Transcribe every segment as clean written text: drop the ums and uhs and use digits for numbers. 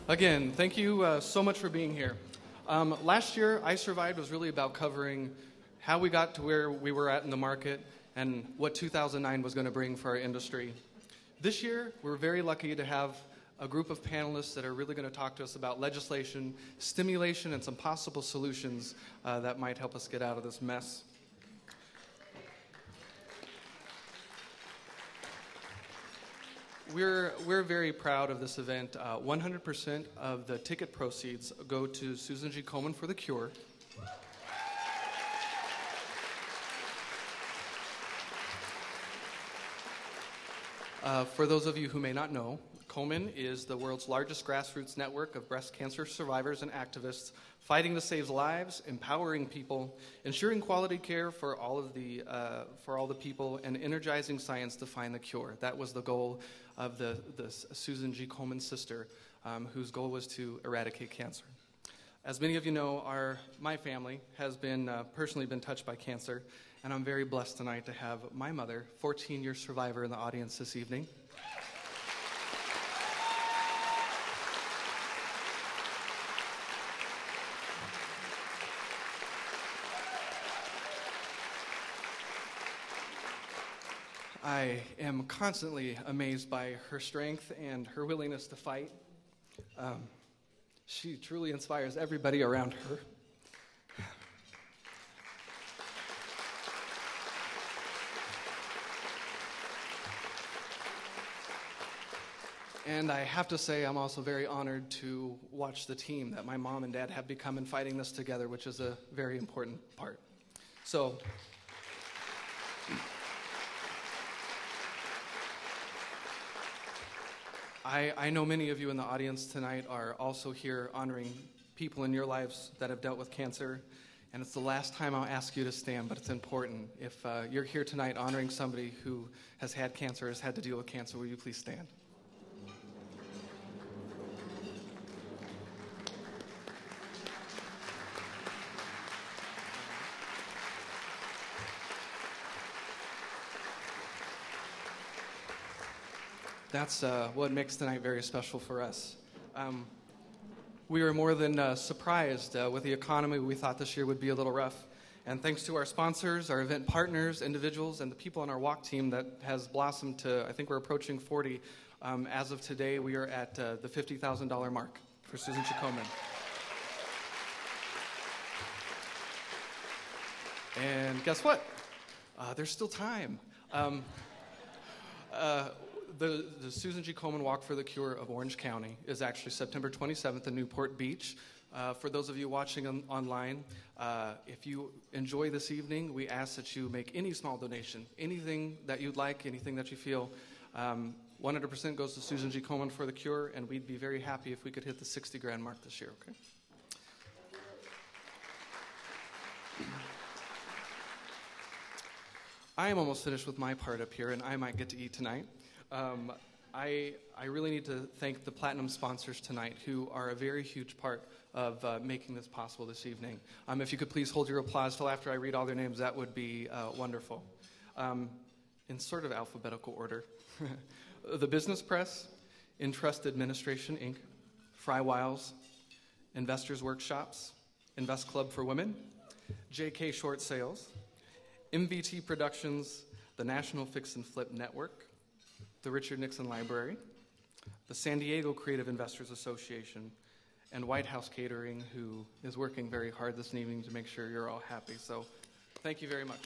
Again, thank you so much for being here. Last year, I Survived was really about covering how we got to where we were at in the market and what 2009 was going to bring for our industry. This year, we're very lucky to have a group of panelists that are really going to talk to us about legislation, stimulation, and some possible solutions that might help us get out of this mess. We're very proud of this event. 100% of the ticket proceeds go to Susan G. Komen for the Cure. For those of you who may not know, Komen is the world's largest grassroots network of breast cancer survivors and activists fighting to save lives, empowering people, ensuring quality care for all the people, and energizing science to find the cure. That was the goal of the Susan G. Komen sister, whose goal was to eradicate cancer. As many of you know, my family has personally been touched by cancer, and I'm very blessed tonight to have my mother, 14-year survivor, in the audience this evening. I am constantly amazed by her strength and her willingness to fight. She truly inspires everybody around her. And I have to say, I'm also very honored to watch the team that my mom and dad have become in fighting this together, which is a very important part. So, I know many of you in the audience tonight are also here honoring people in your lives that have dealt with cancer, and it's the last time I'll ask you to stand, but it's important. If you're here tonight honoring somebody who has had cancer, has had to deal with cancer, will you please stand? That's what makes tonight very special for us. We were more than surprised with the economy. We thought this year would be a little rough. And thanks to our sponsors, our event partners, individuals, and the people on our walk team that has blossomed to, I think we're approaching 40. As of today, we are at the $50,000 mark for Susan G. Komen. And guess what? There's still time. The Susan G. Komen Walk for the Cure of Orange County is actually September 27th in Newport Beach. For those of you watching online, if you enjoy this evening, we ask that you make any small donation, anything that you'd like, anything that you feel. 100% goes to Susan G. Komen for the Cure, and we'd be very happy if we could hit the 60 grand mark this year, okay? I am almost finished with my part up here, and I might get to eat tonight. I really need to thank the Platinum sponsors tonight, who are a very huge part of making this possible this evening. If you could please hold your applause till after I read all their names, that would be wonderful. In sort of alphabetical order. The Business Press, Intrust Administration, Inc., Fry Wiles, Investors Workshops, Invest Club for Women, JK Short Sales, MVT Productions, the National Fix and Flip Network, the Nixon Library, the San Diego Creative Investors Association, and White House Catering, who is working very hard this evening to make sure you're all happy. So thank you very much.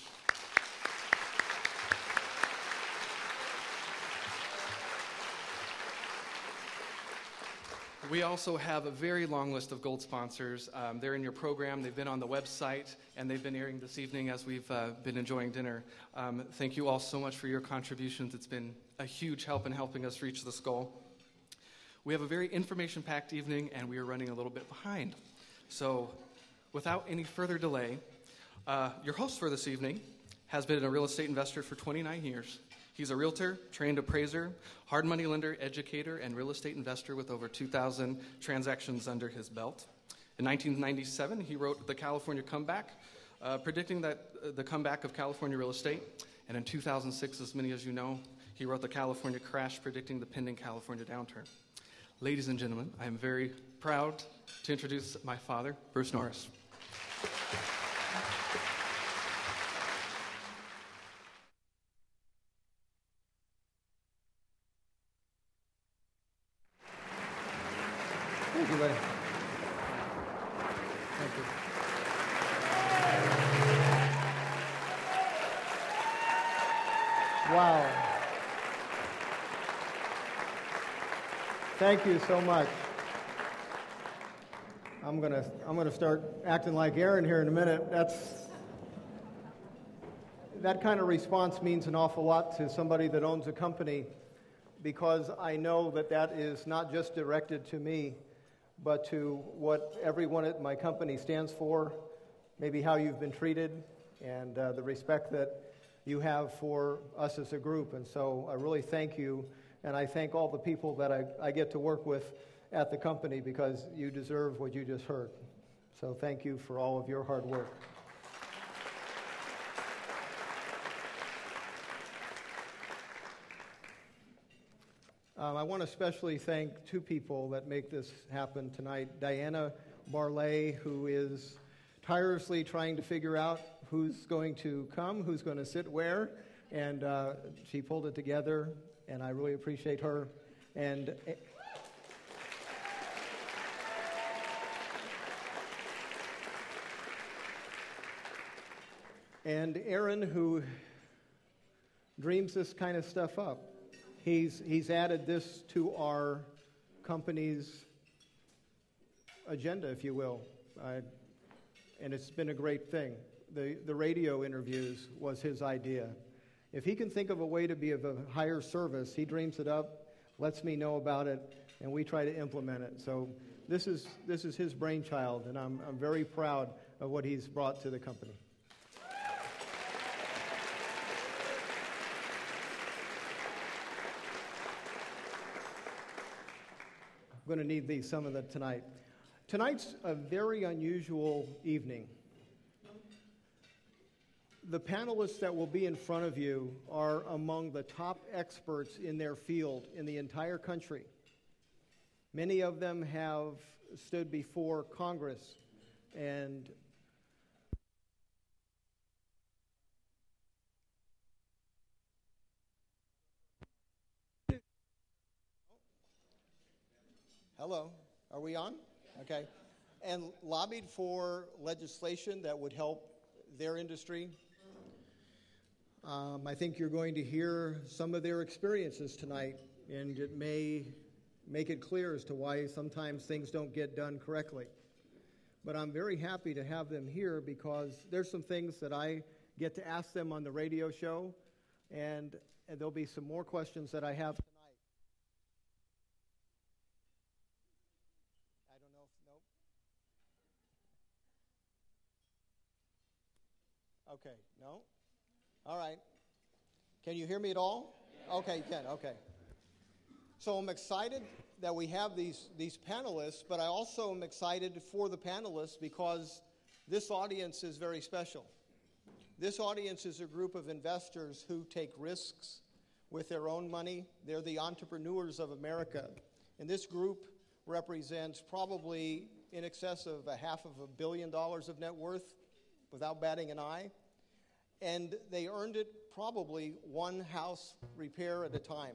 We also have a very long list of gold sponsors. They're in your program. They've been on the website, and they've been airing this evening as we've been enjoying dinner. Thank you all so much for your contributions. It's been a huge help in helping us reach this goal. We have a very information-packed evening, and we are running a little bit behind. So without any further delay, your host for this evening has been a real estate investor for 29 years. He's a realtor, trained appraiser, hard money lender, educator, and real estate investor with over 2,000 transactions under his belt. In 1997, he wrote The California Comeback, predicting the comeback of California real estate. And in 2006, as many as you know, he wrote The California Crash, predicting the pending California downturn. Ladies and gentlemen, I am very proud to introduce my father, Bruce Norris. Thank you, buddy. Thank you. Wow. Thank you so much. I'm gonna start acting like Aaron here in a minute. That kind of response means an awful lot to somebody that owns a company, because I know that is not just directed to me, but to what everyone at my company stands for, maybe how you've been treated, and the respect that you have for us as a group. And so I really thank you, and I thank all the people that I get to work with at the company, because you deserve what you just heard. So thank you for all of your hard work. I want to especially thank two people that make this happen tonight. Diana Barley, who is tirelessly trying to figure out who's going to come, who's going to sit where, and she pulled it together, and I really appreciate her. And Aaron, who dreams this kind of stuff up. He's added this to our company's agenda, if you will, and it's been a great thing. The radio interviews was his idea. If he can think of a way to be of a higher service, he dreams it up, lets me know about it, and we try to implement it. So this is his brainchild, and I'm very proud of what he's brought to the company. I'm going to need some of them tonight. Tonight's a very unusual evening. The panelists that will be in front of you are among the top experts in their field in the entire country. Many of them have stood before Congress and Hello, are we on? Okay. And lobbied for legislation that would help their industry. I think you're going to hear some of their experiences tonight, and it may make it clear as to why sometimes things don't get done correctly. But I'm very happy to have them here, because there's some things that I get to ask them on the radio show, and there'll be some more questions that I have tonight. Okay, no? All right. Can you hear me at all? Okay, you can, okay. So I'm excited that we have these panelists, but I also am excited for the panelists because this audience is very special. This audience is a group of investors who take risks with their own money. They're the entrepreneurs of America. And this group represents probably in excess of $500 million of net worth without batting an eye. And they earned it probably one house repair at a time.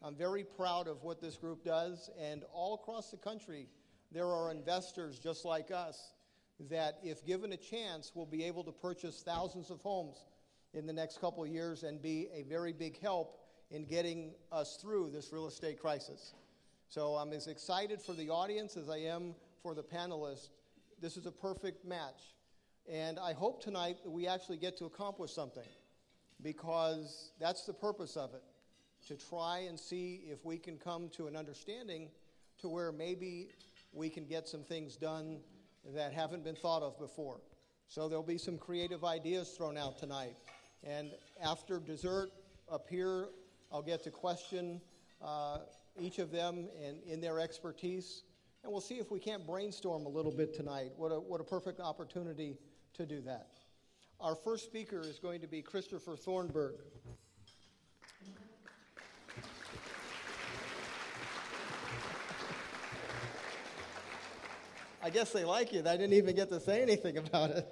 I'm very proud of what this group does, and all across the country there are investors just like us that, if given a chance, will be able to purchase thousands of homes in the next couple of years and be a very big help in getting us through this real estate crisis. So I'm as excited for the audience as I am for the panelists. This is a perfect match. And I hope tonight that we actually get to accomplish something, because that's the purpose of it, to try and see if we can come to an understanding to where maybe we can get some things done that haven't been thought of before. So there'll be some creative ideas thrown out tonight. And after dessert up here, I'll get to question each of them in their expertise. And we'll see if we can't brainstorm a little bit tonight. What a perfect opportunity to do that. Our first speaker is going to be Christopher Thornburg. I guess they like you. I didn't even get to say anything about it.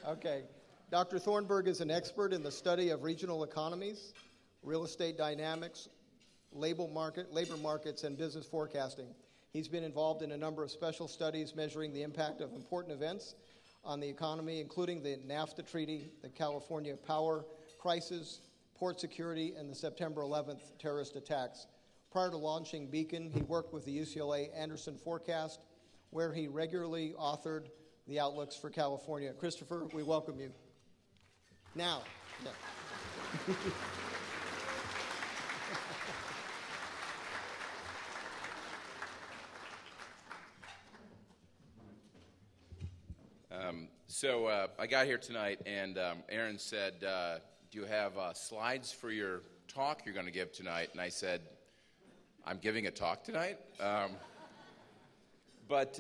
Okay. Dr. Thornburg is an expert in the study of regional economies, real estate dynamics, labor markets, and business forecasting. He's been involved in a number of special studies measuring the impact of important events on the economy, including the NAFTA treaty, the California power crisis, port security, and the September 11th terrorist attacks. Prior to launching Beacon, he worked with the UCLA Anderson Forecast, where he regularly authored the outlooks for California. Christopher, we welcome you. Now. Yeah. So I got here tonight, and Aaron said, do you have slides for your talk you're going to give tonight? And I said, I'm giving a talk tonight? But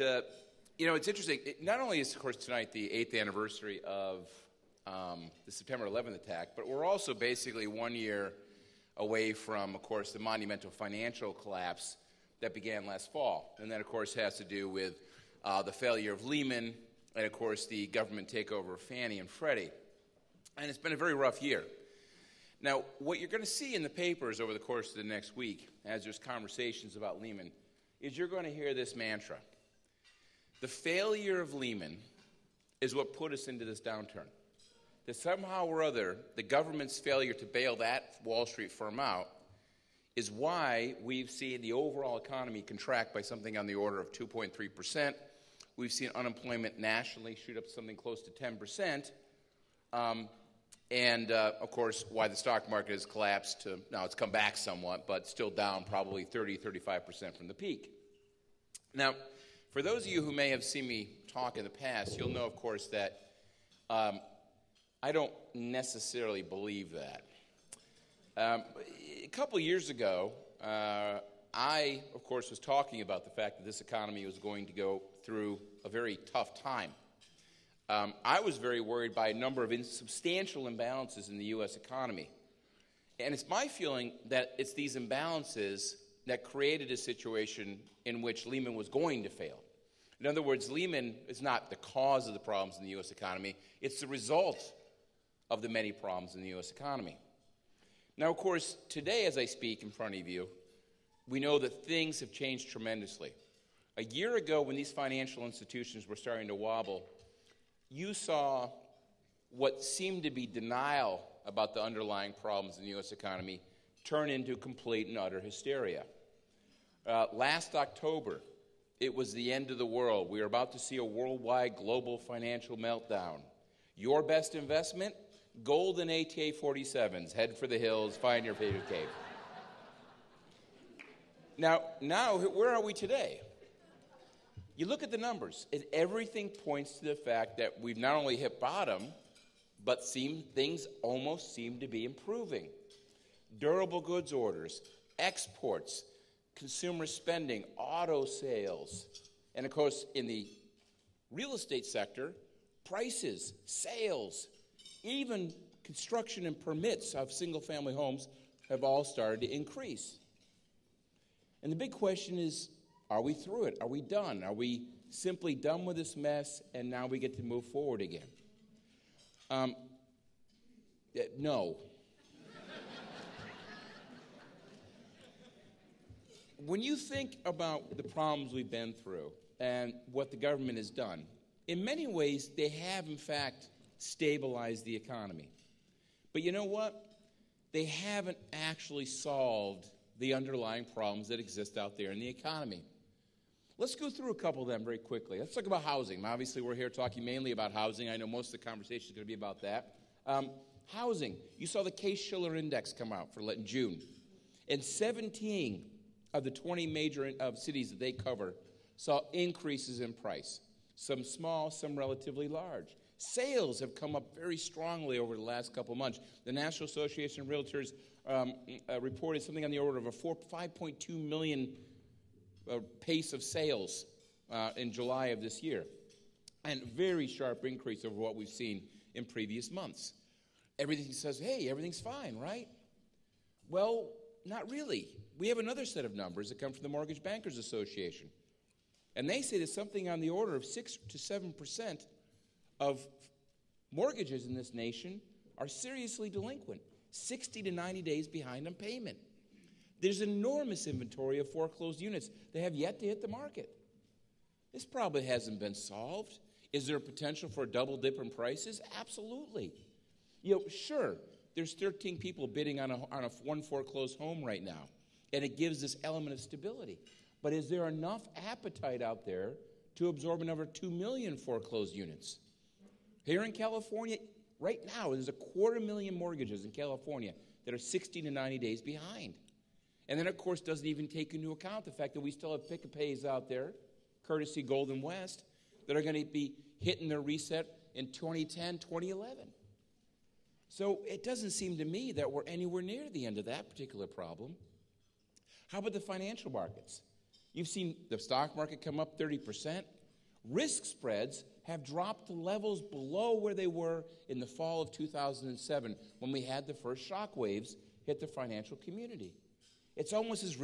it's interesting. Not only is, of course, tonight the 8th anniversary of the September 11th attack, but we're also basically 1 year away from, of course, the monumental financial collapse that began last fall. And that, of course, has to do with the failure of Lehman and, of course, the government takeover of Fannie and Freddie. And it's been a very rough year. Now, what you're going to see in the papers over the course of the next week, as there's conversations about Lehman, is you're going to hear this mantra. The failure of Lehman is what put us into this downturn. That somehow or other, the government's failure to bail that Wall Street firm out is why we've seen the overall economy contract by something on the order of 2.3%. We've seen unemployment nationally shoot up something close to 10%. And, of course, why the stock market has collapsed to, now it's come back somewhat, but still down probably 35% from the peak. Now, for those of you who may have seen me talk in the past, you'll know, of course, that I don't necessarily believe that. A couple years ago, I, of course, was talking about the fact that this economy was going to go through a very tough time. I was very worried by a number of substantial imbalances in the U.S. economy. And it's my feeling that it's these imbalances that created a situation in which Lehman was going to fail. In other words, Lehman is not the cause of the problems in the U.S. economy. It's the result of the many problems in the U.S. economy. Now, of course, today as I speak in front of you, we know that things have changed tremendously. A year ago, when these financial institutions were starting to wobble, you saw what seemed to be denial about the underlying problems in the U.S. economy turn into complete and utter hysteria. Last October, it was the end of the world. We were about to see a worldwide global financial meltdown. Your best investment? Golden ATA-47s. Head for the hills, find your favorite cave. Now, where are we today? You look at the numbers, and everything points to the fact that we've not only hit bottom, but things almost seem to be improving. Durable goods orders, exports, consumer spending, auto sales, and of course, in the real estate sector, prices, sales, even construction and permits of single-family homes have all started to increase. And the big question is, are we through it? Are we done? Are we simply done with this mess and now we get to move forward again? No. When you think about the problems we've been through and what the government has done, in many ways they have, in fact, stabilized the economy. But you know what? They haven't actually solved the underlying problems that exist out there in the economy. Let's go through a couple of them very quickly. Let's talk about housing. Obviously, we're here talking mainly about housing. I know most of the conversation is going to be about that. Housing. You saw the Case-Shiller Index come out in June. And 17 of the 20 major cities that they cover saw increases in price. Some small, some relatively large. Sales have come up very strongly over the last couple of months. The National Association of Realtors reported something on the order of a 5.2 million pace of sales in July of this year. And very sharp increase over what we've seen in previous months. Everything says, hey, everything's fine, right? Well, not really. We have another set of numbers that come from the Mortgage Bankers Association. And they say that something on the order of 6 to 7% of mortgages in this nation are seriously delinquent, 60 to 90 days behind on payment. There's an enormous inventory of foreclosed units that have yet to hit the market. This probably hasn't been solved. Is there a potential for a double dip in prices? Absolutely. Sure, there's 13 people bidding on a one foreclosed home right now, and it gives this element of stability. But is there enough appetite out there to absorb another 2 million foreclosed units? Here in California, right now, there's 250,000 mortgages in California that are 60 to 90 days behind. And then, of course, doesn't even take into account the fact that we still have pick-a-pays out there, courtesy Golden West, that are going to be hitting their reset in 2010, 2011. So it doesn't seem to me that we're anywhere near the end of that particular problem. How about the financial markets? You've seen the stock market come up 30%. Risk spreads have dropped to levels below where they were in the fall of 2007 when we had the first shock waves hit the financial community. It's almost as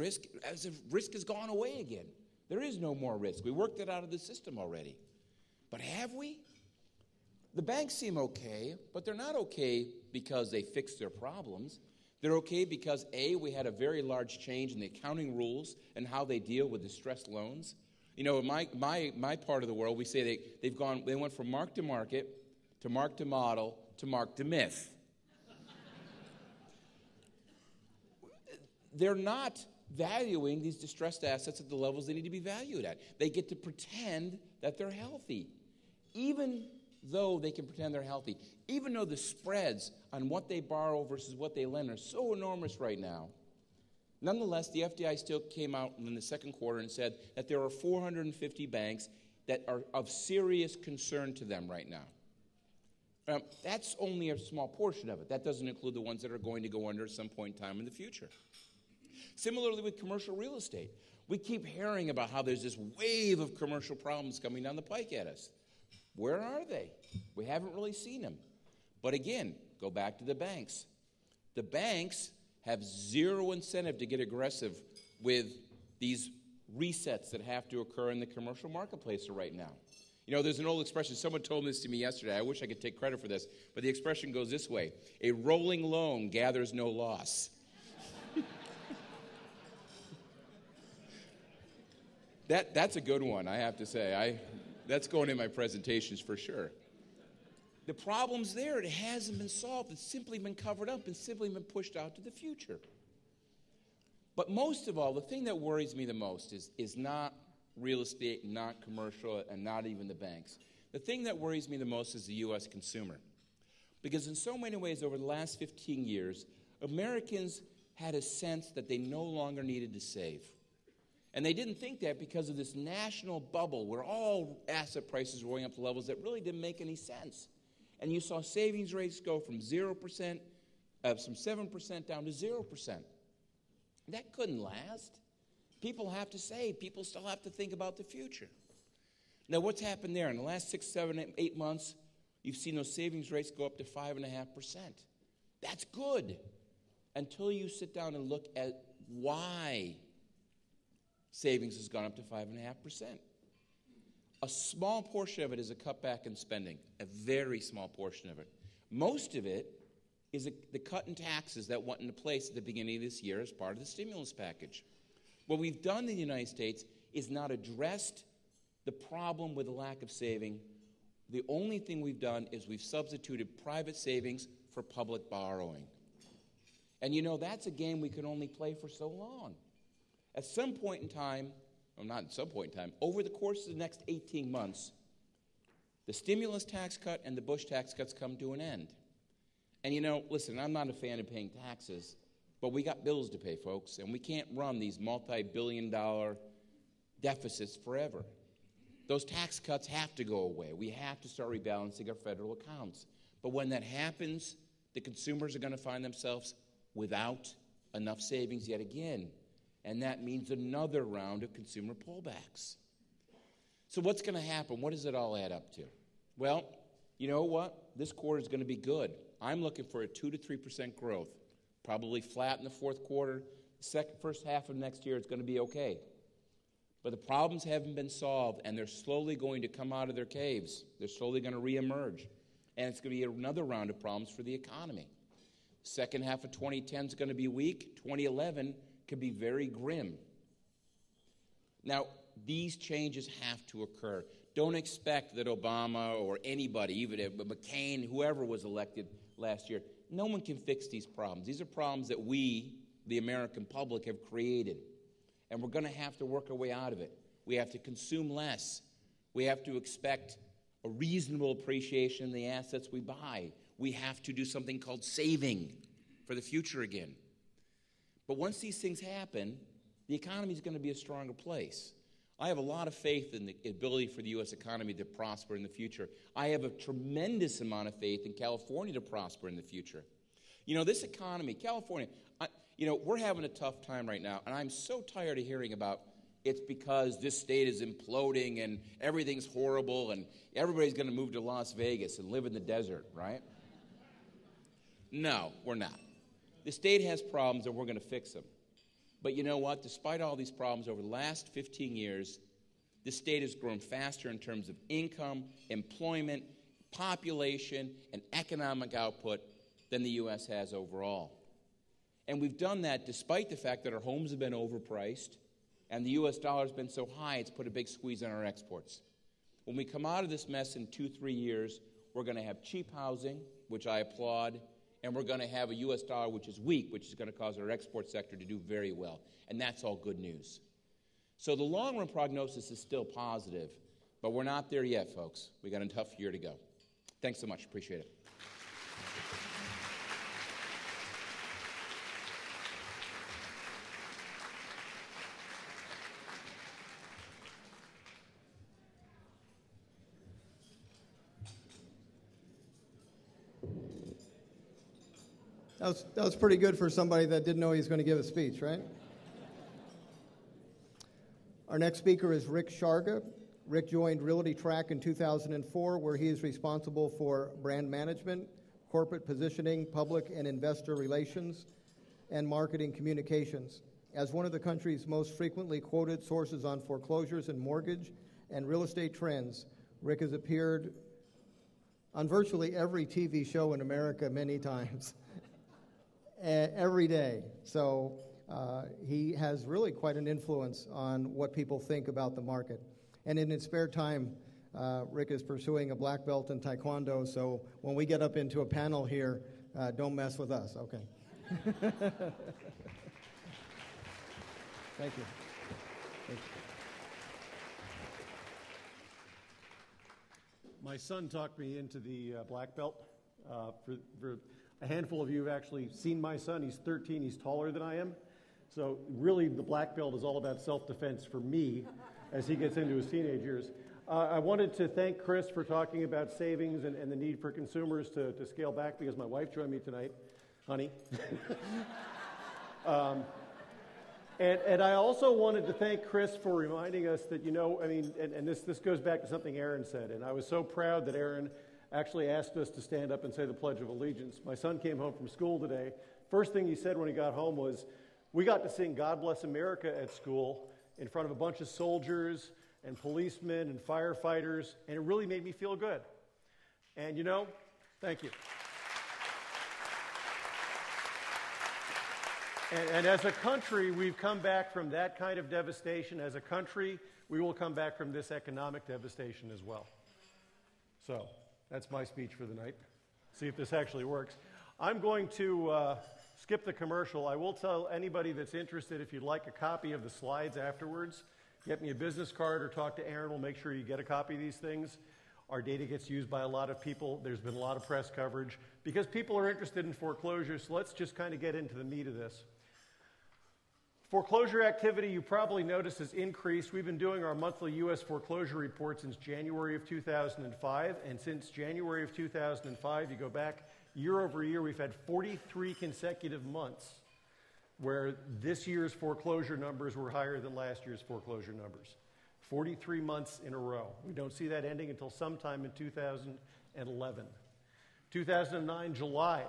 if risk has gone away again. There is no more risk. We worked it out of the system already. But have we? The banks seem okay, but they're not okay because they fixed their problems. They're okay because, A, we had a very large change in the accounting rules and how they deal with distressed loans. In my part of the world, we say they went from mark to market to mark to model to mark to myth. They're not valuing these distressed assets at the levels they need to be valued at. They get to pretend that they're healthy, even though they can pretend they're healthy, even though the spreads on what they borrow versus what they lend are so enormous right now. Nonetheless, the FDIC still came out in the second quarter and said that there are 450 banks that are of serious concern to them right now. That's only a small portion of it. That doesn't include the ones that are going to go under at some point in time in the future. Similarly with commercial real estate, we keep hearing about how there's this wave of commercial problems coming down the pike at us. Where are they? We haven't really seen them. But again, go back to the banks. The banks have zero incentive to get aggressive with these resets that have to occur in the commercial marketplace right now. There's an old expression. Someone told this to me yesterday. I wish I could take credit for this. But the expression goes this way: a rolling loan gathers no loss. That's a good one, I have to say. That's going in my presentations for sure. The problem's there. It hasn't been solved. It's simply been covered up and simply been pushed out to the future. But most of all, the thing that worries me the most is not real estate, not commercial, and not even the banks. The thing that worries me the most is the U.S. consumer. Because in so many ways over the last 15 years, Americans had a sense that they no longer needed to save. And they didn't think that because of this national bubble where all asset prices were going up to levels that really didn't make any sense. And you saw savings rates go from 0%, from 7% down to 0%. That couldn't last. People have to save. People still have to think about the future. Now, what's happened there? In the last 6, 7, 8 months, you've seen those savings rates go up to 5.5%. That's good until you sit down and look at why savings has gone up to 5.5%. A small portion of it is a cutback in spending, a very small portion of it. Most of it is the cut in taxes that went into place at the beginning of this year as part of the stimulus package. What we've done in the United States is not addressed the problem with the lack of saving. The only thing we've done is we've substituted private savings for public borrowing. And that's a game we can only play for so long. At some point in time, well, not at some point in time, over the course of the next 18 months, the stimulus tax cut and the Bush tax cuts come to an end. And listen, I'm not a fan of paying taxes, but we got bills to pay, folks, and we can't run these multi-billion-dollar deficits forever. Those tax cuts have to go away. We have to start rebalancing our federal accounts. But when that happens, the consumers are going to find themselves without enough savings yet again. And that means another round of consumer pullbacks. So what's going to happen? What does it all add up to? Well, you know what? This quarter is going to be good. I'm looking for a 2 to 3% growth, probably flat in the fourth quarter. First half of next year, it's going to be okay. But the problems haven't been solved, and they're slowly going to come out of their caves. They're slowly going to reemerge. And it's going to be another round of problems for the economy. Second half of 2010 is going to be weak. 2011 could be very grim. Now, these changes have to occur. Don't expect that Obama or anybody, even if McCain, whoever was elected last year, no one can fix these problems. These are problems that we, the American public, have created. And we're going to have to work our way out of it. We have to consume less. We have to expect a reasonable appreciation in the assets we buy. We have to do something called saving for the future again. But once these things happen, the economy is going to be a stronger place. I have a lot of faith in the ability for the U.S. economy to prosper in the future. I have a tremendous amount of faith in California to prosper in the future. You know, this economy, California, we're having a tough time right now, and I'm so tired of hearing about it's because this state is imploding and everything's horrible and everybody's going to move to Las Vegas and live in the desert, right? No, we're not. The state has problems, and we're going to fix them. But you know what? Despite all these problems over the last 15 years, the state has grown faster in terms of income, employment, population, and economic output than the U.S. has overall. And we've done that despite the fact that our homes have been overpriced and the U.S. dollar has been so high it's put a big squeeze on our exports. When we come out of this mess in 2-3 years, we're going to have cheap housing, which I applaud, and we're going to have a U.S. dollar which is weak, which is going to cause our export sector to do very well. And that's all good news. So the long-run prognosis is still positive, but we're not there yet, folks. We got a tough year to go. Thanks so much. Appreciate it. That was pretty good for somebody that didn't know he was going to give a speech, right? Our next speaker is Rick Sharga. Rick joined Realty Track in 2004, where he is responsible for brand management, corporate positioning, public and investor relations, and marketing communications. As one of the country's most frequently quoted sources on foreclosures and mortgage and real estate trends, Rick has appeared on virtually every TV show in America many times. Every day. So he has really quite an influence on what people think about the market. And in his spare time, Rick is pursuing a black belt in Taekwondo, so when we get up into a panel here, don't mess with us, okay? Thank you. Thank you. My son talked me into the black belt. For a handful of you have actually seen my son. He's 13. He's taller than I am. So really, the black belt is all about self-defense for me as he gets into his teenage years. I wanted to thank Chris for talking about savings and the need for consumers to scale back because my wife joined me tonight, honey. And I also wanted to thank Chris for reminding us that, this goes back to something Aaron said, and I was so proud that Aaron actually asked us to stand up and say the Pledge of Allegiance. My son came home from school today. First thing he said when he got home was, we got to sing God Bless America at school in front of a bunch of soldiers and policemen and firefighters, and it really made me feel good. And thank you. And as a country, we've come back from that kind of devastation. As a country, we will come back from this economic devastation as well. So that's my speech for the night. See if this actually works. I'm going to skip the commercial. I will tell anybody that's interested, if you'd like a copy of the slides afterwards, get me a business card or talk to Aaron. We'll make sure you get a copy of these things. Our data gets used by a lot of people. There's been a lot of press coverage because people are interested in foreclosure. So let's just kind of get into the meat of this. Foreclosure activity, you probably noticed, has increased. We've been doing our monthly U.S. foreclosure report since January of 2005. And since January of 2005, you go back year over year, we've had 43 consecutive months where this year's foreclosure numbers were higher than last year's foreclosure numbers. 43 months in a row. We don't see that ending until sometime in 2011. 2009, July,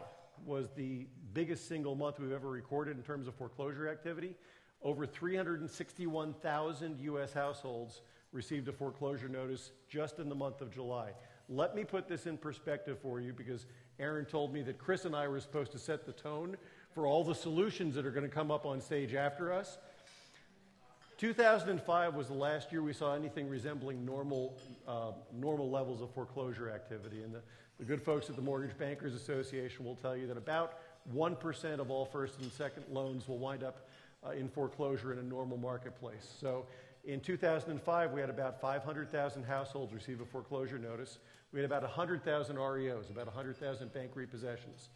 was the biggest single month we've ever recorded in terms of foreclosure activity. over 361,000 U.S. households received a foreclosure notice just in the month of July. Let me put this in perspective for you, because Aaron told me that Chris and I were supposed to set the tone for all the solutions that are going to come up on stage after us. 2005 was the last year we saw anything resembling normal levels of foreclosure activity. And the good folks at the Mortgage Bankers Association will tell you that about 1% of all first and second loans will wind up in foreclosure in a normal marketplace. So in 2005, we had about 500,000 households receive a foreclosure notice. We had about 100,000 REOs, about 100,000 bank repossessions.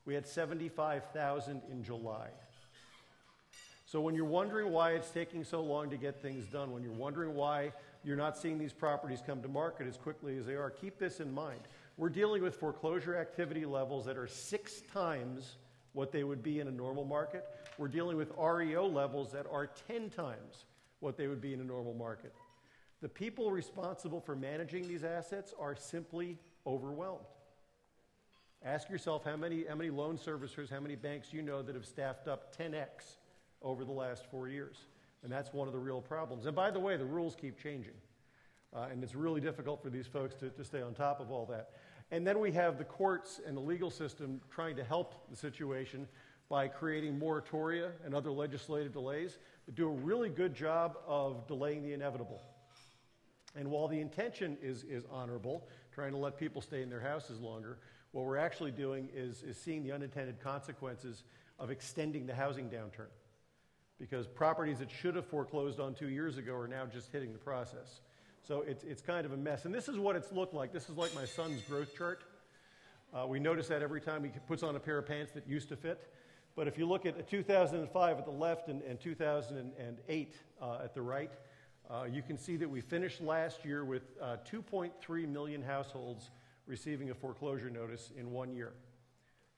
We had 75,000 in July. So when you're wondering why it's taking so long to get things done, when you're wondering why you're not seeing these properties come to market as quickly as they are, keep this in mind. We're dealing with foreclosure activity levels that are 6 times what they would be in a normal market. We're dealing with REO levels that are 10 times what they would be in a normal market. The people responsible for managing these assets are simply overwhelmed. Ask yourself how many loan servicers, how many banks you know that have staffed up 10x over the last 4 years. And that's one of the real problems. And by the way, the rules keep changing. And it's really difficult for these folks to stay on top of all that. And then we have the courts and the legal system trying to help the situation by creating moratoria and other legislative delays that do a really good job of delaying the inevitable. And while the intention is honorable, trying to let people stay in their houses longer, what we're actually doing is seeing the unintended consequences of extending the housing downturn. Because properties that should have foreclosed on 2 years ago are now just hitting the process. So it's kind of a mess. And this is what it's looked like. This is like my son's growth chart. We notice that every time he puts on a pair of pants that used to fit. But if you look at 2005 at the left and 2008 at the right, you can see that we finished last year with 2.3 million households receiving a foreclosure notice in 1 year.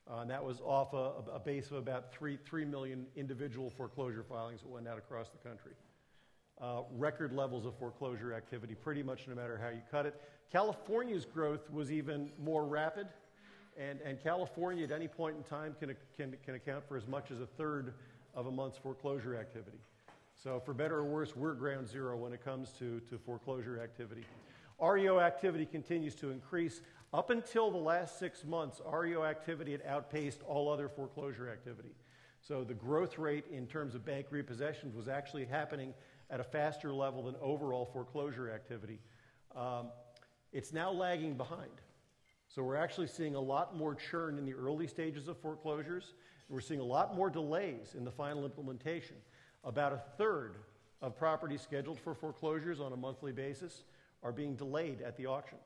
And that was off a base of about 3 million individual foreclosure filings that went out across the country. Record levels of foreclosure activity, pretty much no matter how you cut it. California's growth was even more rapid, and California at any point in time can account for as much as a third of a month's foreclosure activity. So for better or worse, we're ground zero when it comes to foreclosure activity. REO activity continues to increase. Up until the last 6 months, REO activity had outpaced all other foreclosure activity. So the growth rate in terms of bank repossessions was actually happening at a faster level than overall foreclosure activity. It's now lagging behind. So we're actually seeing a lot more churn in the early stages of foreclosures. And we're seeing a lot more delays in the final implementation. About a third of properties scheduled for foreclosures on a monthly basis are being delayed at the auction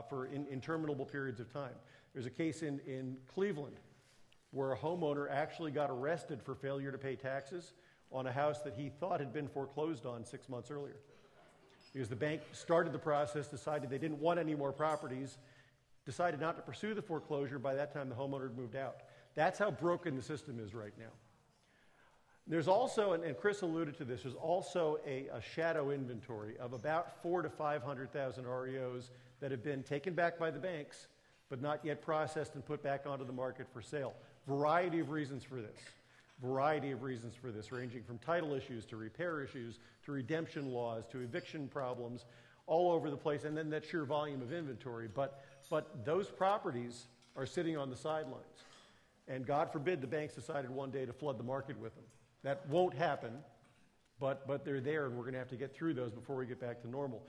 for interminable periods of time. There's a case in Cleveland where a homeowner actually got arrested for failure to pay taxes on a house that he thought had been foreclosed on 6 months earlier. Because the bank started the process, decided they didn't want any more properties, decided not to pursue the foreclosure. By that time, the homeowner had moved out. That's how broken the system is right now. There's also, and Chris alluded to this, there's also a shadow inventory of about 400,000 to 500,000 REOs that have been taken back by the banks, but not yet processed and put back onto the market for sale. Variety of reasons for this. Variety of reasons for this, ranging from title issues to repair issues to redemption laws to eviction problems, all over the place, and then that sheer volume of inventory. But those properties are sitting on the sidelines. And God forbid the banks decided one day to flood the market with them. That won't happen, but they're there, and we're going to have to get through those before we get back to normal.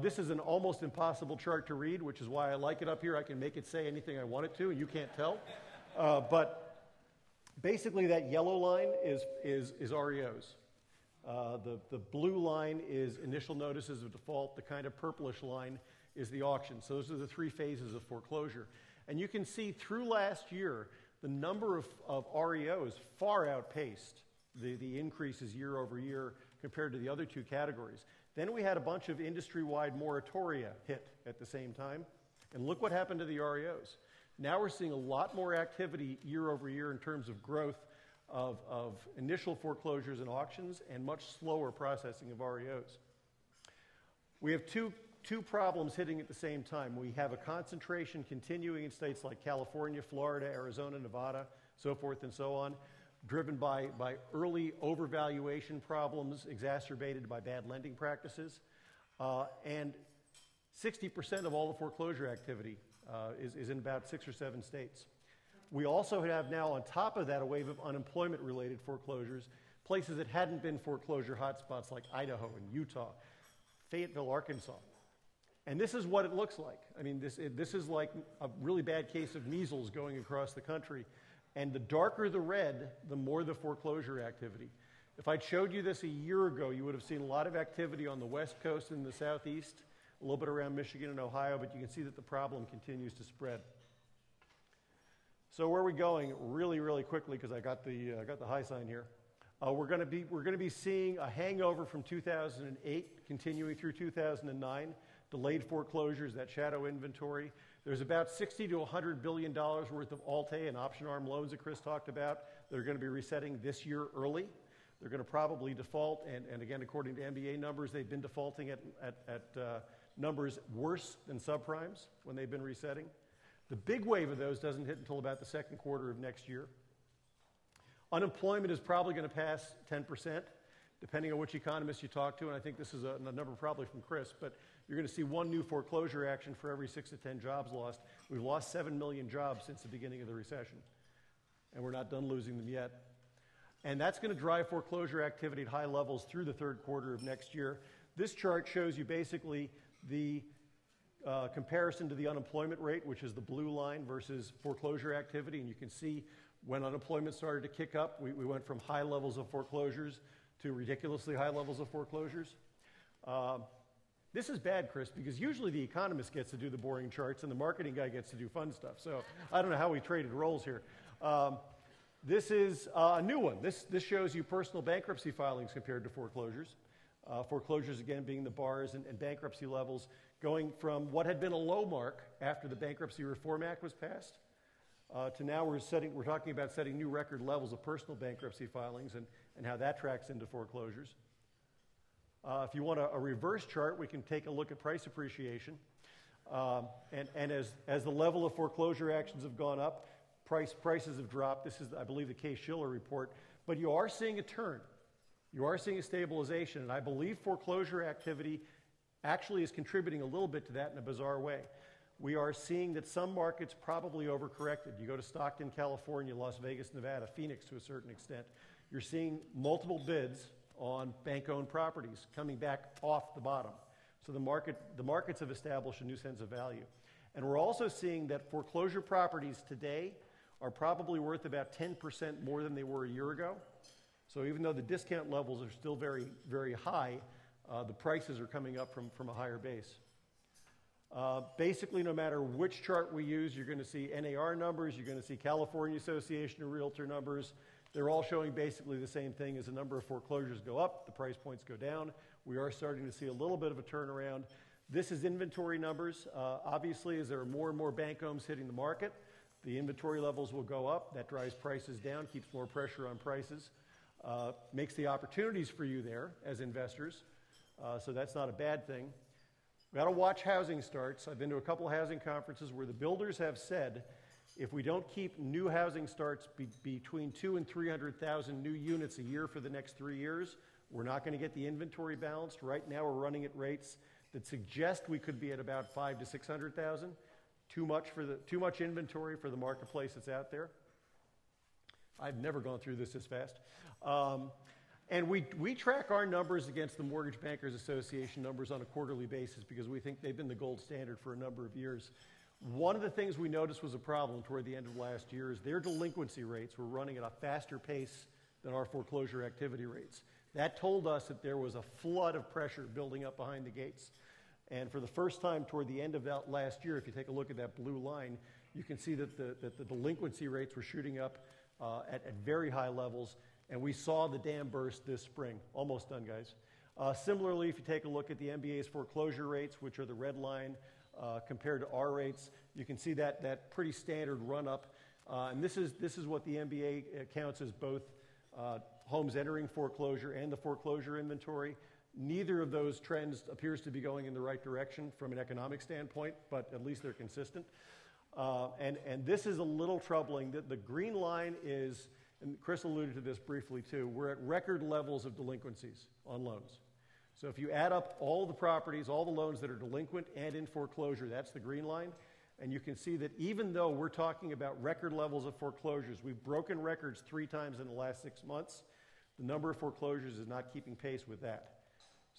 This is an almost impossible chart to read, which is why I like it up here. I can make it say anything I want it to, and you can't tell. But basically, that yellow line is REOs. The blue line is initial notices of default. The kind of purplish line is the auction. So those are the 3 phases of foreclosure. And you can see through last year, the number of REOs far outpaced the increases year over year compared to the other 2 categories. Then we had a bunch of industry-wide moratoria hit at the same time. And look what happened to the REOs. Now we're seeing a lot more activity year over year in terms of growth of initial foreclosures and auctions and much slower processing of REOs. We have two problems hitting at the same time. We have a concentration continuing in states like California, Florida, Arizona, Nevada, so forth and so on, driven by early overvaluation problems exacerbated by bad lending practices. And 60% of all the foreclosure activity is in about 6 or 7 states. We also have now, on top of that, a wave of unemployment-related foreclosures, places that hadn't been foreclosure hotspots like Idaho and Utah, Fayetteville, Arkansas. And this is what it looks like. I mean, this is like a really bad case of measles going across the country. And the darker the red, the more the foreclosure activity. If I'd showed you this a year ago, you would have seen a lot of activity on the West Coast and the Southeast, a little bit around Michigan and Ohio, but you can see that the problem continues to spread. So where are we going? Really, really quickly, because I got the high sign here. We're going to be seeing a hangover from 2008 continuing through 2009. Delayed foreclosures, that shadow inventory. There's about $60 to $100 billion worth of Alt-A and option arm loans that Chris talked about that are going to be resetting this year early. They're going to probably default, and again, according to MBA numbers, they've been defaulting at numbers worse than subprimes when they've been resetting. The big wave of those doesn't hit until about the second quarter of next year. Unemployment is probably going to pass 10%, depending on which economist you talk to, and I think this is a number probably from Chris, but you're going to see one new foreclosure action for every 6 to 10 jobs lost. We've lost 7 million jobs since the beginning of the recession, and we're not done losing them yet. And that's going to drive foreclosure activity at high levels through the third quarter of next year. This chart shows you basically the comparison to the unemployment rate, which is the blue line, versus foreclosure activity, and you can see when unemployment started to kick up, we went from high levels of foreclosures to ridiculously high levels of foreclosures. This is bad, Chris, because usually the economist gets to do the boring charts and the marketing guy gets to do fun stuff. So I don't know how we traded roles here. This is a new one. This shows you personal bankruptcy filings compared to foreclosures. Foreclosures, again, being the bars and bankruptcy levels, going from what had been a low mark after the Bankruptcy Reform Act was passed to now we're talking about setting new record levels of personal bankruptcy filings and how that tracks into foreclosures. If you want a reverse chart, we can take a look at price appreciation. And as the level of foreclosure actions have gone up, prices have dropped. This is, I believe, the Case-Shiller report. But you are seeing a turn. You are seeing a stabilization. And I believe foreclosure activity actually is contributing a little bit to that in a bizarre way. We are seeing that some markets probably overcorrected. You go to Stockton, California, Las Vegas, Nevada, Phoenix to a certain extent. You're seeing multiple bids on bank-owned properties coming back off the bottom. So the markets have established a new sense of value. And we're also seeing that foreclosure properties today are probably worth about 10% more than they were a year ago. So even though the discount levels are still very, very high, the prices are coming up from a higher base. Basically, no matter which chart we use, you're going to see NAR numbers, you're going to see California Association of Realtor numbers. They're all showing basically the same thing. As the number of foreclosures go up, the price points go down. We are starting to see a little bit of a turnaround. This is inventory numbers. Obviously, as there are more and more bank homes hitting the market, the inventory levels will go up. That drives prices down, keeps more pressure on prices, makes the opportunities for you there as investors. So that's not a bad thing. We've got to watch housing starts. I've been to a couple of housing conferences where the builders have said, if we don't keep new housing starts between 200,000 and 300,000 new units a year for the next 3 years, we're not going to get the inventory balanced. Right now, we're running at rates that suggest we could be at about 500,000 to 600,000. Too much inventory for the marketplace that's out there. I've never gone through this fast. And we track our numbers against the Mortgage Bankers Association numbers on a quarterly basis because we think they've been the gold standard for a number of years. One of the things we noticed was a problem toward the end of last year is their delinquency rates were running at a faster pace than our foreclosure activity rates. That told us that there was a flood of pressure building up behind the gates. And for the first time toward the end of that last year, if you take a look at that blue line, you can see that the delinquency rates were shooting up at very high levels. And we saw the dam burst this spring. Almost done, guys. Similarly, if you take a look at the MBA's foreclosure rates, which are the red line, compared to our rates, you can see that pretty standard run-up. And this is what the MBA counts as both homes entering foreclosure and the foreclosure inventory. Neither of those trends appears to be going in the right direction from an economic standpoint, but at least they're consistent. And this is a little troubling. The green line is and Chris alluded to this briefly too, we're at record levels of delinquencies on loans. So if you add up all the properties, all the loans that are delinquent and in foreclosure, that's the green line, and you can see that even though we're talking about record levels of foreclosures, we've broken records 3 times in the last 6 months, the number of foreclosures is not keeping pace with that.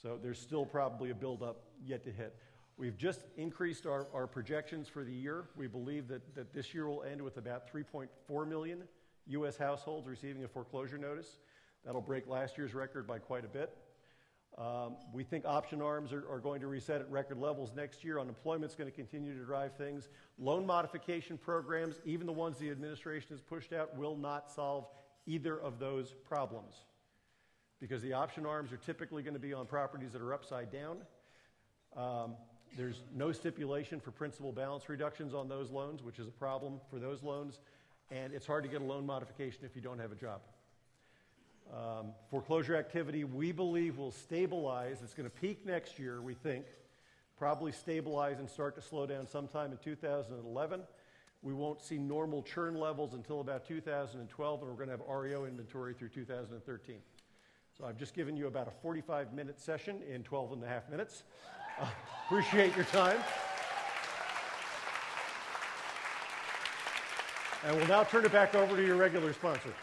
So there's still probably a buildup yet to hit. We've just increased our projections for the year. We believe that this year will end with about 3.4 million U.S. households receiving a foreclosure notice. That'll break last year's record by quite a bit. We think option arms are going to reset at record levels next year. Unemployment's going to continue to drive things. Loan modification programs, even the ones the administration has pushed out, will not solve either of those problems, because the option arms are typically going to be on properties that are upside down. There's no stipulation for principal balance reductions on those loans, which is a problem for those loans, and it's hard to get a loan modification if you don't have a job. Foreclosure activity, we believe, will stabilize. It's going to peak next year, we think, probably stabilize and start to slow down sometime in 2011. We won't see normal churn levels until about 2012, and we're going to have REO inventory through 2013. So I've just given you about a 45-minute session in 12 and a half minutes. Appreciate your time. And we'll now turn it back over to your regular sponsor.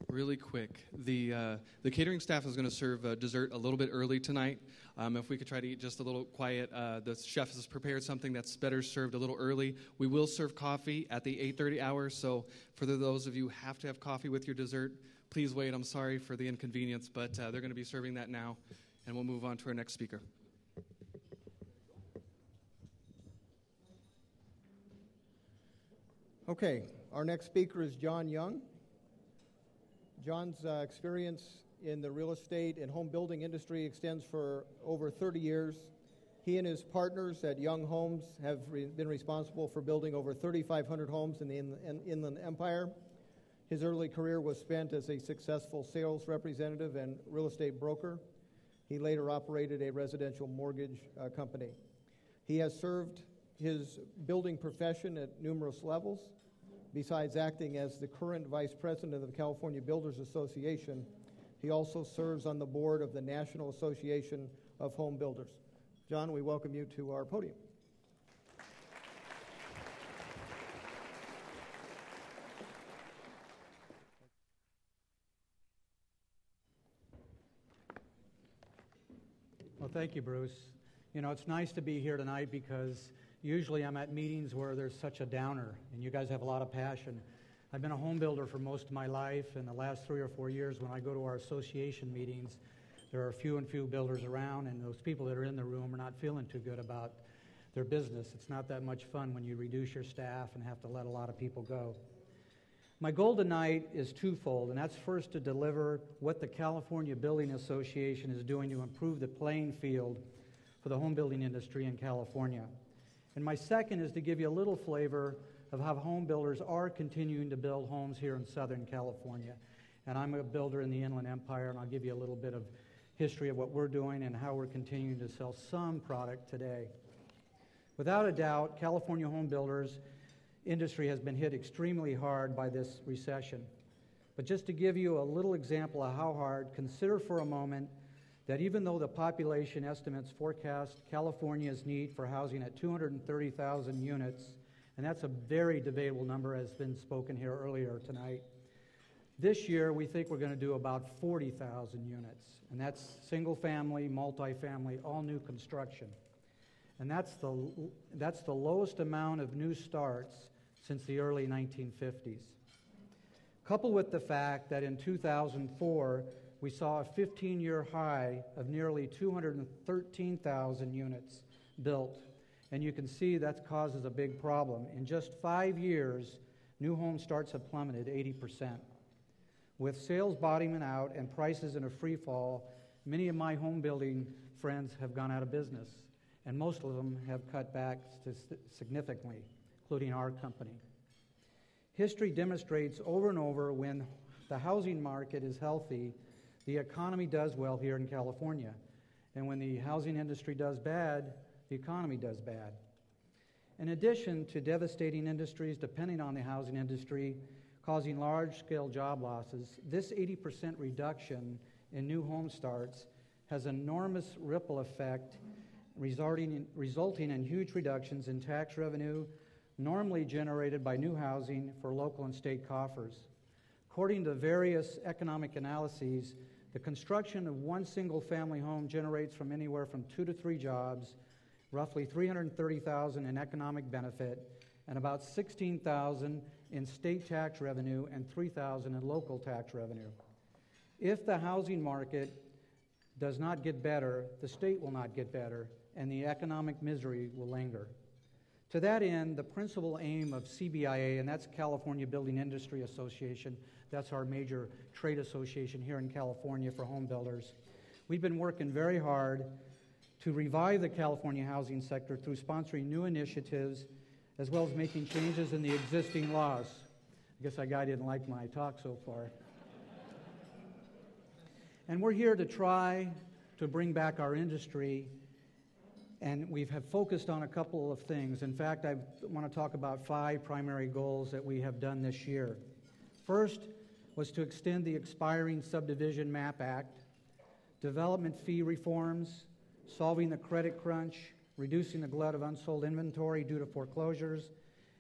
Really quick, the catering staff is going to serve dessert a little bit early tonight. If we could try to eat just a little quiet, the chef has prepared something that's better served a little early. We will serve coffee at the 8:30 hour, so for those of you who have to have coffee with your dessert, please wait. I'm sorry for the inconvenience, but they're going to be serving that now, and we'll move on to our next speaker. Okay, our next speaker is John Young. John's experience in the real estate and home building industry extends for over 30 years. He and his partners at Young Homes have been responsible for building over 3,500 homes in the Inland Empire. His early career was spent as a successful sales representative and real estate broker. He later operated a residential mortgage company. He has served his building profession at numerous levels. Besides acting as the current vice president of the California Builders Association, he also serves on the board of the National Association of Home Builders. John, we welcome you to our podium. Well, thank you, Bruce. You know, it's nice to be here tonight because usually I'm at meetings where there's such a downer, and you guys have a lot of passion. I've been a home builder for most of my life, and the last 3 or 4 years when I go to our association meetings, there are few builders around, and those people that are in the room are not feeling too good about their business. It's not that much fun when you reduce your staff and have to let a lot of people go. My goal tonight is twofold, and that's first to deliver what the California Building Association is doing to improve the playing field for the home building industry in California. And my second is to give you a little flavor of how home builders are continuing to build homes here in Southern California. And I'm a builder in the Inland Empire, and I'll give you a little bit of history of what we're doing and how we're continuing to sell some product today. Without a doubt, California home builders industry has been hit extremely hard by this recession. But just to give you a little example of how hard, consider for a moment that even though the population estimates forecast California's need for housing at 230,000 units, and that's a very debatable number as has been spoken here earlier tonight, this year we think we're going to do about 40,000 units, and that's single-family, multifamily, all new construction. And that's the lowest amount of new starts since the early 1950s. Coupled with the fact that in 2004, we saw a 15-year high of nearly 213,000 units built. And you can see that causes a big problem. In just 5 years, new home starts have plummeted 80%. With sales bottoming out and prices in a free fall, many of my home building friends have gone out of business. And most of them have cut back significantly, including our company. History demonstrates over and over when the housing market is healthy, the economy does well here in California. And when the housing industry does bad, the economy does bad. In addition to devastating industries depending on the housing industry, causing large-scale job losses, this 80% reduction in new home starts has an enormous ripple effect, resulting in huge reductions in tax revenue normally generated by new housing for local and state coffers. According to various economic analyses, the construction of one single-family home generates from anywhere from 2 to 3 jobs, roughly $330,000 in economic benefit, and about $16,000 in state tax revenue and $3,000 in local tax revenue. If the housing market does not get better, the state will not get better, and the economic misery will linger. To that end, the principal aim of CBIA, and that's California Building Industry Association, that's our major trade association here in California for home builders. We've been working very hard to revive the California housing sector through sponsoring new initiatives as well as making changes in the existing laws. I guess that guy didn't like my talk so far. And we're here to try to bring back our industry, and we have focused on a couple of things. In fact, I want to talk about 5 primary goals that we have done this year. First was to extend the expiring Subdivision Map Act, development fee reforms, solving the credit crunch, reducing the glut of unsold inventory due to foreclosures,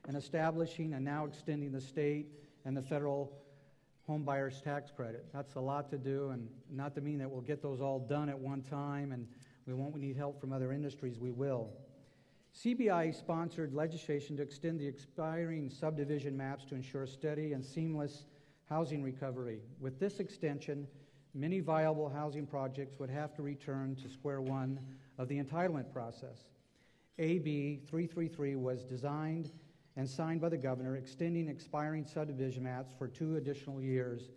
and establishing and now extending the state and the federal home buyers tax credit. That's a lot to do, and not to mean that we'll get those all done at one time and we won't need help from other industries, we will. CBI sponsored legislation to extend the expiring subdivision maps to ensure steady and seamless housing recovery. With this extension, many viable housing projects would have to return to square one of the entitlement process. AB 333 was designed and signed by the governor, extending expiring subdivision maps for 2 additional years.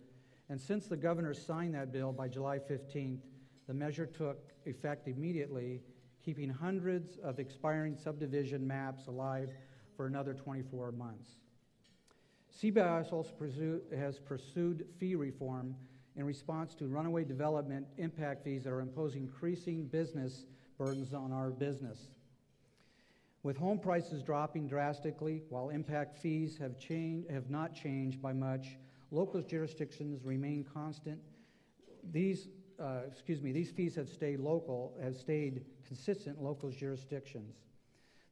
And since the governor signed that bill by July 15th, the measure took effect immediately, keeping hundreds of expiring subdivision maps alive for another 24 months. CBI also has pursued fee reform in response to runaway development impact fees that are imposing increasing business burdens on our business. With home prices dropping drastically, while impact fees have not changed by much, local jurisdictions remain constant. These fees have stayed consistent in local jurisdictions.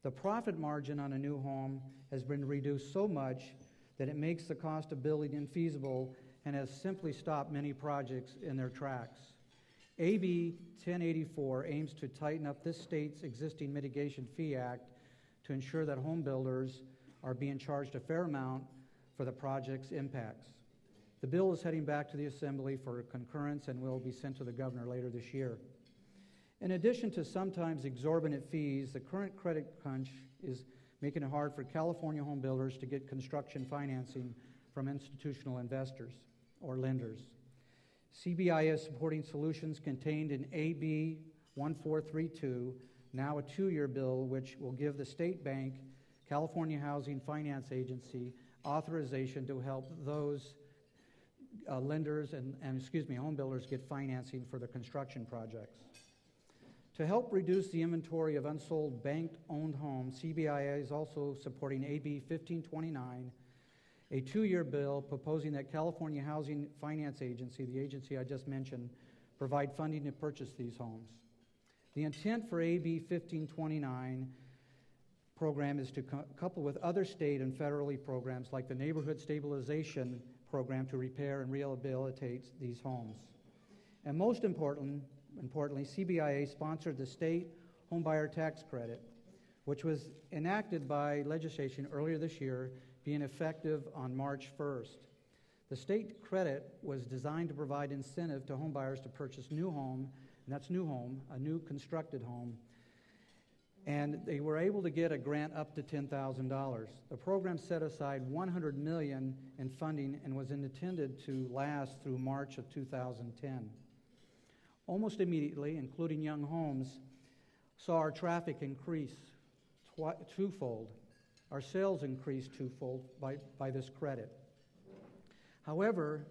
The profit margin on a new home has been reduced so much that it makes the cost of building infeasible and has simply stopped many projects in their tracks. AB 1084 aims to tighten up this state's existing Mitigation Fee Act to ensure that home builders are being charged a fair amount for the project's impacts. The bill is heading back to the Assembly for concurrence and will be sent to the governor later this year. In addition to sometimes exorbitant fees, the current credit crunch is making it hard for California home builders to get construction financing from institutional investors or lenders. CBI is supporting solutions contained in AB 1432, now a 2-year bill which will give the state bank, California Housing Finance Agency, authorization to help those lenders and home builders get financing for their construction projects. To help reduce the inventory of unsold bank-owned homes, CBIA is also supporting AB 1529, a 2-year bill proposing that California Housing Finance Agency, the agency I just mentioned, provide funding to purchase these homes. The intent for AB 1529 program is to couple with other state and federally programs like the Neighborhood Stabilization Program to repair and rehabilitate these homes. And most importantly, CBIA sponsored the state homebuyer tax credit, which was enacted by legislation earlier this year, being effective on March 1st. The state credit was designed to provide incentive to homebuyers to purchase new home, and that's new home, a new constructed home, and they were able to get a grant up to $10,000. The program set aside $100 million in funding and was intended to last through March of 2010. Almost immediately, including young homes, saw our traffic increase twofold. Our sales increased twofold by this credit. However,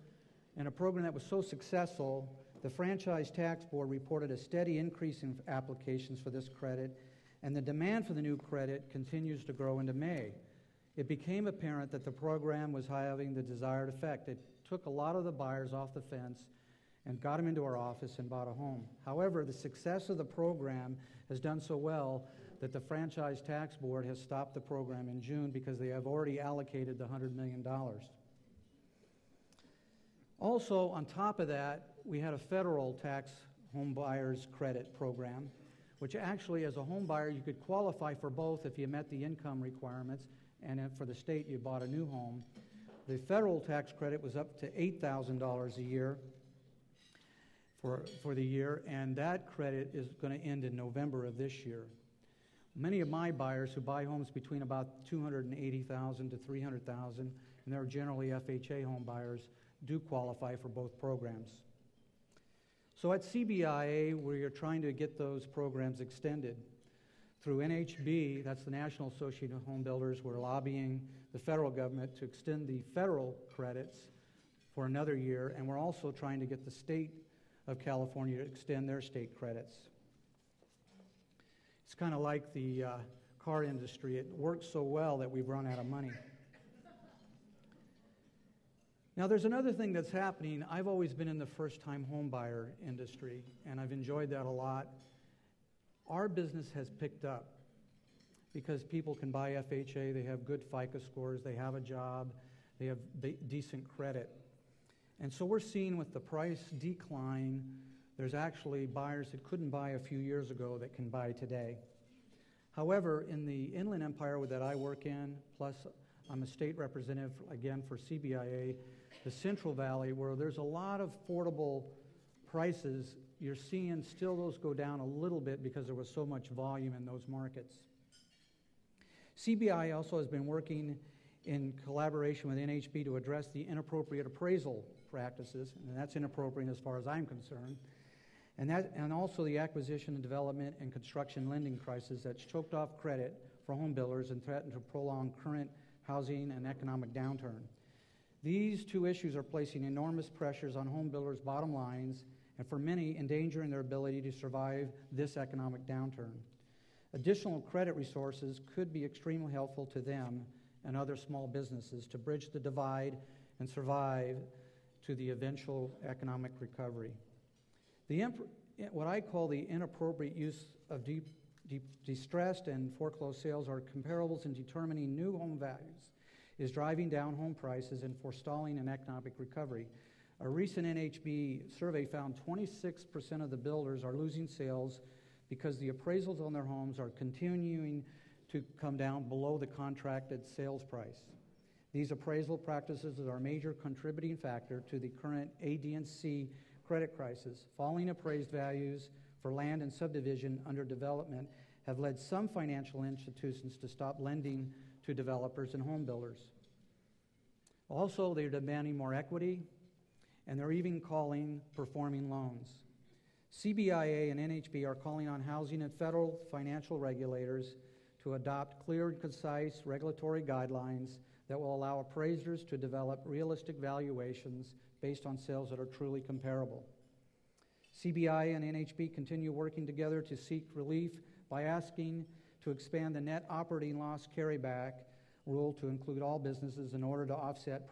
in a program that was so successful, the Franchise Tax Board reported a steady increase in applications for this credit, and the demand for the new credit continues to grow into May. It became apparent that the program was having the desired effect. It took a lot of the buyers off the fence and got them into our office and bought a home. However, the success of the program has done so well that the Franchise Tax Board has stopped the program in June because they have already allocated the $100 million. Also, on top of that, we had a federal tax home buyers credit program, which actually, as a home buyer, you could qualify for both if you met the income requirements, and if for the state you bought a new home. The federal tax credit was up to $8,000 a year for the year, and that credit is going to end in November of this year. Many of my buyers who buy homes between about $280,000 to $300,000, and they're generally FHA home buyers, do qualify for both programs. So at CBIA, we are trying to get those programs extended. Through NHB, that's the National Association of Home Builders, we're lobbying the federal government to extend the federal credits for another year, and we're also trying to get the state of California to extend their state credits. It's kind of like the car industry. It works so well that we've run out of money. Now, there's another thing that's happening. I've always been in the first-time home buyer industry, and I've enjoyed that a lot. Our business has picked up because people can buy FHA, they have good FICO scores, they have a job, they have decent credit. And so we're seeing with the price decline, there's actually buyers that couldn't buy a few years ago that can buy today. However, in the Inland Empire that I work in, plus I'm a state representative, again, for CBIA, the Central Valley, where there's a lot of affordable prices, you're seeing still those go down a little bit because there was so much volume in those markets. CBI also has been working in collaboration with NHB to address the inappropriate appraisal practices, and that's inappropriate as far as I'm concerned, and also the acquisition and development and construction lending crisis that's choked off credit for home builders and threatened to prolong current housing and economic downturn. These two issues are placing enormous pressures on home builders' bottom lines and for many endangering their ability to survive this economic downturn. Additional credit resources could be extremely helpful to them and other small businesses to bridge the divide and survive to the eventual economic recovery. What I call the inappropriate use of distressed and foreclosed sales are comparables in determining new home values, is driving down home prices and forestalling an economic recovery. A recent NHB survey found 26% of the builders are losing sales because the appraisals on their homes are continuing to come down below the contracted sales price. These appraisal practices are a major contributing factor to the current AD&C credit crisis. Falling appraised values for land and subdivision under development have led some financial institutions to stop lending to developers and home builders. Also, they're demanding more equity, and they're even calling performing loans. CBIA and NHB are calling on housing and federal financial regulators to adopt clear and concise regulatory guidelines that will allow appraisers to develop realistic valuations based on sales that are truly comparable. CBI and NHB continue working together to seek relief by asking to expand the net operating loss carryback rule to include all businesses in order to offset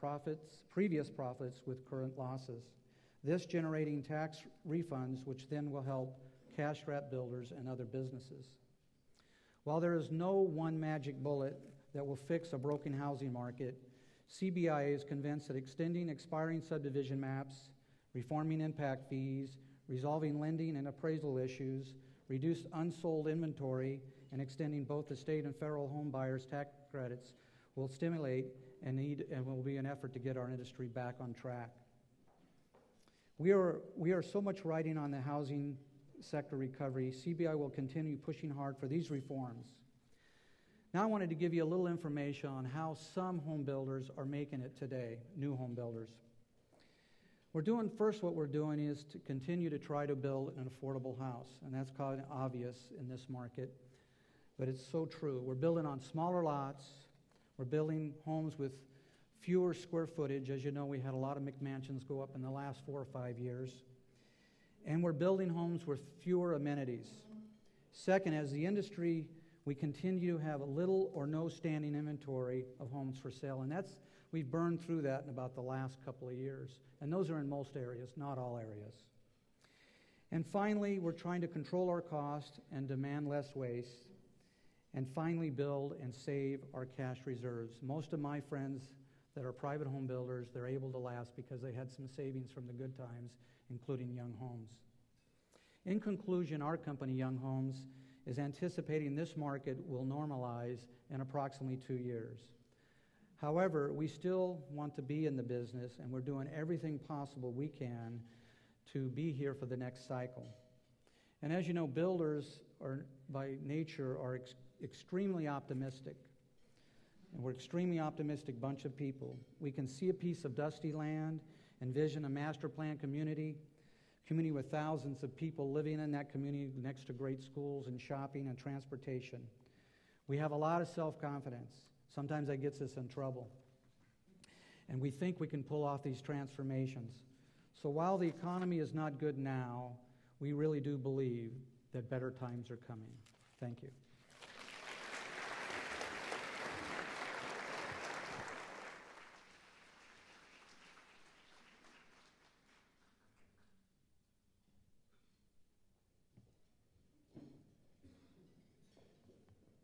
previous profits with current losses. This generating tax refunds, which then will help cash-strapped builders and other businesses. While there is no one magic bullet that will fix a broken housing market, CBI is convinced that extending expiring subdivision maps, reforming impact fees, resolving lending and appraisal issues, reduced unsold inventory, and extending both the state and federal home buyers' tax credits will stimulate and will be an effort to get our industry back on track. We are so much riding on the housing sector recovery. CBI will continue pushing hard for these reforms. Now I wanted to give you a little information on how some home builders are making it today, new home builders. What we're doing is to continue to try to build an affordable house, and that's kind of obvious in this market, but it's so true. We're building on smaller lots. We're building homes with fewer square footage. As you know, we had a lot of McMansions go up in the last 4 or 5 years. And we're building homes with fewer amenities. Second, as the industry, we continue to have a little or no standing inventory of homes for sale, and we've burned through that in about the last couple of years. And those are in most areas, not all areas. And finally, we're trying to control our cost and demand less waste, and finally build and save our cash reserves. Most of my friends that are private home builders, they're able to last because they had some savings from the good times, including Young Homes. In conclusion, our company, Young Homes, is anticipating this market will normalize in approximately 2 years. However, we still want to be in the business, and we're doing everything possible we can to be here for the next cycle. And as you know, builders are, by nature, are extremely optimistic. And we're an extremely optimistic bunch of people. We can see a piece of dusty land, envision a master plan community with thousands of people living in that community next to great schools and shopping and transportation. We have a lot of self-confidence. Sometimes that gets us in trouble. And we think we can pull off these transformations. So while the economy is not good now, we really do believe that better times are coming. Thank you.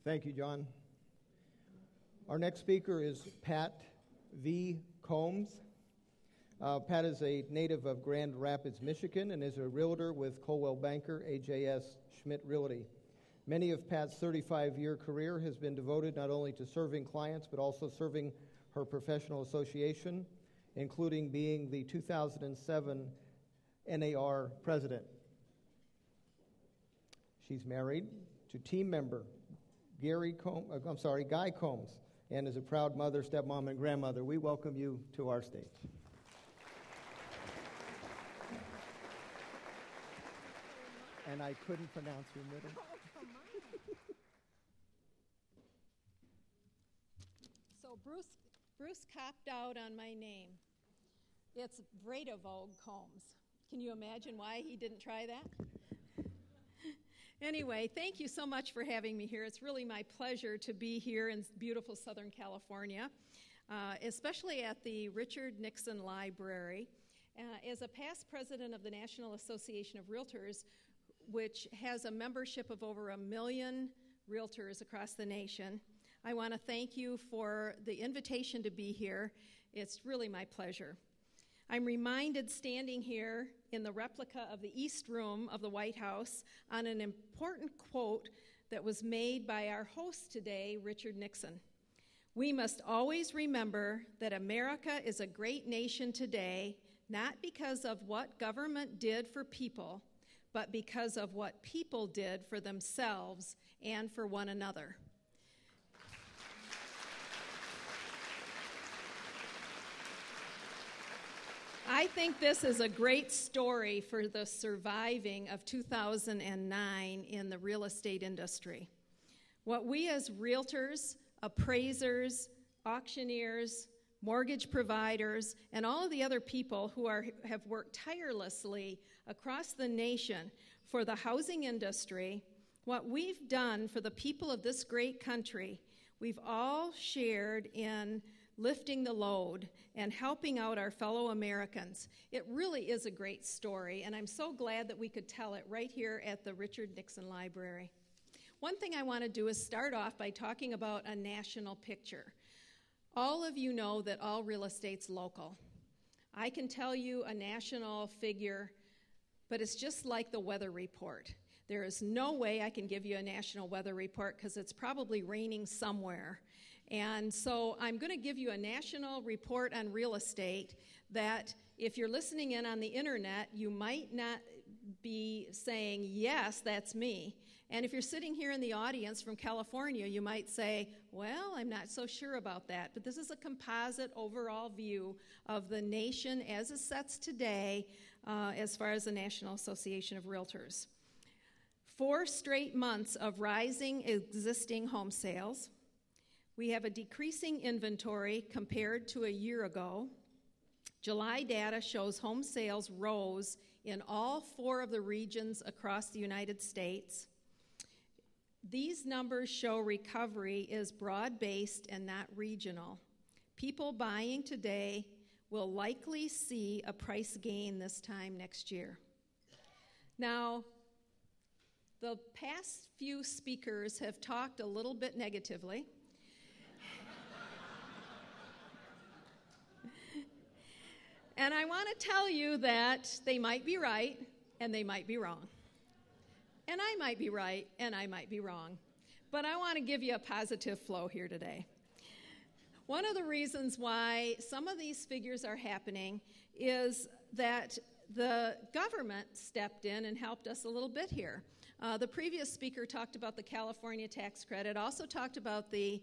Thank you, John. Our next speaker is Pat V. Combs. Pat is a native of Grand Rapids, Michigan, and is a realtor with Coldwell Banker, AJS Schmidt Realty. Many of Pat's 35-year career has been devoted not only to serving clients, but also serving her professional association, including being the 2007 NAR president. She's married to team member Guy Combs, and is a proud mother, stepmom, and grandmother. We welcome you to our stage. And I couldn't pronounce your middle. Oh, come on. So Bruce copped out on my name. It's Vredevog Combs. Can you imagine why he didn't try that? Anyway, thank you so much for having me here. It's really my pleasure to be here in beautiful Southern California, especially at the Richard Nixon Library. As a past president of the National Association of Realtors, which has a membership of over 1 million realtors across the nation, I want to thank you for the invitation to be here. It's really my pleasure. I'm reminded standing here in the replica of the East Room of the White House on an important quote that was made by our host today, Richard Nixon. We must always remember that America is a great nation today, not because of what government did for people, but because of what people did for themselves and for one another. I think this is a great story for the surviving of 2009 in the real estate industry. What we as realtors, appraisers, auctioneers, mortgage providers, and all of the other people who have worked tirelessly across the nation for the housing industry, what we've done for the people of this great country, we've all shared in lifting the load and helping out our fellow Americans. It really is a great story, and I'm so glad that we could tell it right here at the Richard Nixon Library. One thing I want to do is start off by talking about a national picture. All of you know that all real estate's local. I can tell you a national figure, but it's just like the weather report. There is no way I can give you a national weather report because it's probably raining somewhere. And so I'm going to give you a national report on real estate that if you're listening in on the internet, you might not be saying, yes, that's me. And if you're sitting here in the audience from California, you might say, well, I'm not so sure about that. But this is a composite overall view of the nation as it sets today as far as the National Association of Realtors. 4 straight months of rising existing home sales. We have a decreasing inventory compared to a year ago. July data shows home sales rose in all 4 of the regions across the United States. These numbers show recovery is broad-based and not regional. People buying today will likely see a price gain this time next year. Now, the past few speakers have talked a little bit negatively. And I want to tell you that they might be right and they might be wrong. And I might be right and I might be wrong. But I want to give you a positive flow here today. One of the reasons why some of these figures are happening is that the government stepped in and helped us a little bit here. The previous speaker talked about the California tax credit, also talked about the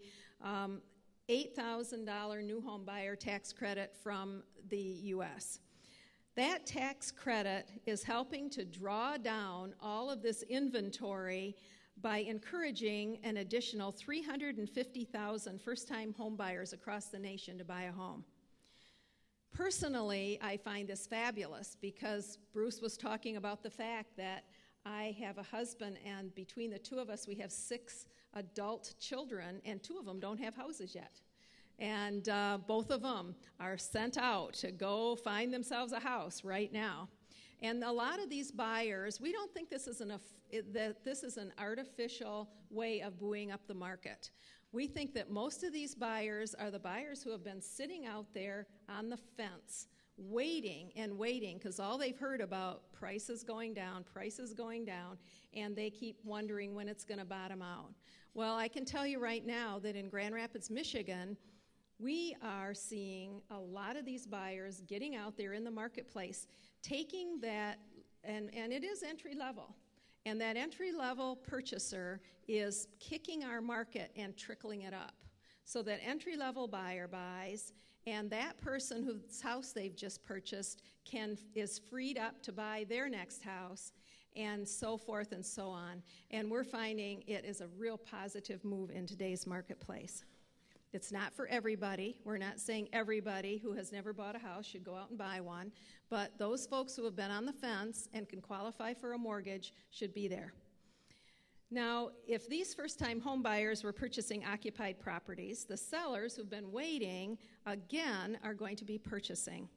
$8,000 new home buyer tax credit from the U.S. That tax credit is helping to draw down all of this inventory by encouraging an additional 350,000 first-time home buyers across the nation to buy a home. Personally, I find this fabulous because Bruce was talking about the fact that I have a husband, and between the 2 of us, we have 6 adult children, and 2 of them don't have houses yet. And both of them are sent out to go find themselves a house right now. And a lot of these buyers, we don't think this is an artificial way of buoying up the market. We think that most of these buyers are the buyers who have been sitting out there on the fence, waiting and waiting, because all they've heard about prices going down, and they keep wondering when it's going to bottom out. Well, I can tell you right now that in Grand Rapids, Michigan, we are seeing a lot of these buyers getting out there in the marketplace, taking that, and it is entry level. And that entry-level purchaser is kicking our market and trickling it up. So that entry-level buyer buys, and that person whose house they've just purchased is freed up to buy their next house, and so forth and so on. And we're finding it is a real positive move in today's marketplace. It's not for everybody. We're not saying everybody who has never bought a house should go out and buy one, but those folks who have been on the fence and can qualify for a mortgage should be there. Now, if these first-time home buyers were purchasing occupied properties, the sellers who've been waiting, again, are going to be purchasing.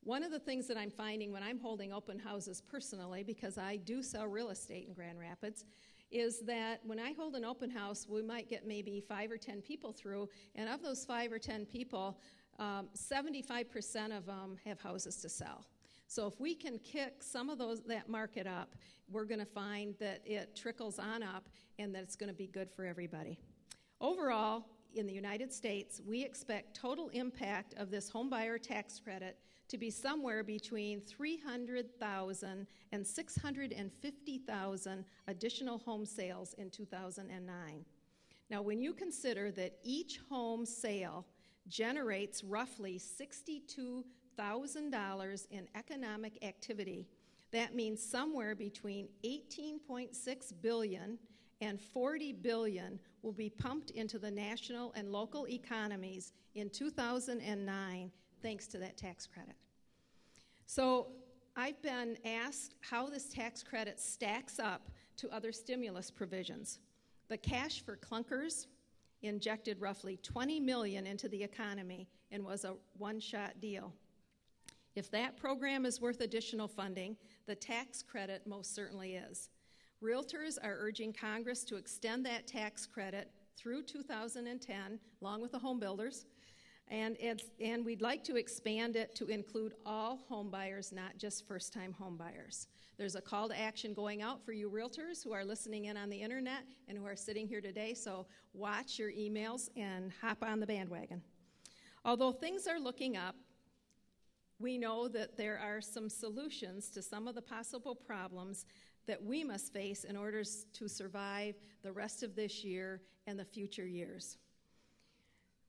One of the things that I'm finding when I'm holding open houses personally, because I do sell real estate in Grand Rapids, is that when I hold an open house, we might get maybe 5 or 10 people through, and of those 5 or 10 people, 75% of them have houses to sell. So if we can kick some of that market up, we're going to find that it trickles on up and that it's going to be good for everybody. Overall, in the United States, we expect total impact of this home buyer tax credit to be somewhere between 300,000 and 650,000 additional home sales in 2009. Now, when you consider that each home sale generates roughly $62,000 in economic activity, that means somewhere between $18.6 billion and $40 billion will be pumped into the national and local economies in 2009 thanks to that tax credit. So I've been asked how this tax credit stacks up to other stimulus provisions. The cash for clunkers injected roughly $20 million into the economy and was a one-shot deal. If that program is worth additional funding, the tax credit most certainly is. Realtors are urging Congress to extend that tax credit through 2010, along with the home builders, and we'd like to expand it to include all home buyers, not just first-time home buyers. There's a call to action going out for you realtors who are listening in on the internet and who are sitting here today, so watch your emails and hop on the bandwagon. Although things are looking up, we know that there are some solutions to some of the possible problems that we must face in order to survive the rest of this year and the future years.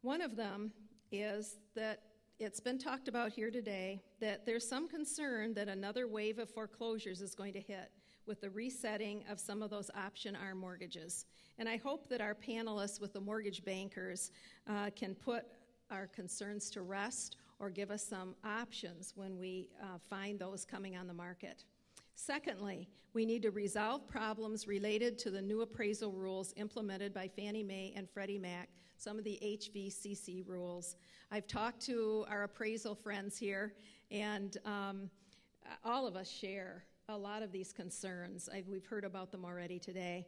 One of them is that it's been talked about here today that there's some concern that another wave of foreclosures is going to hit with the resetting of some of those option arm mortgages. And I hope that our panelists with the mortgage bankers can put our concerns to rest or give us some options when we find those coming on the market. Secondly, we need to resolve problems related to the new appraisal rules implemented by Fannie Mae and Freddie Mac, some of the HVCC rules. I've talked to our appraisal friends here, and all of us share a lot of these concerns. We've heard about them already today.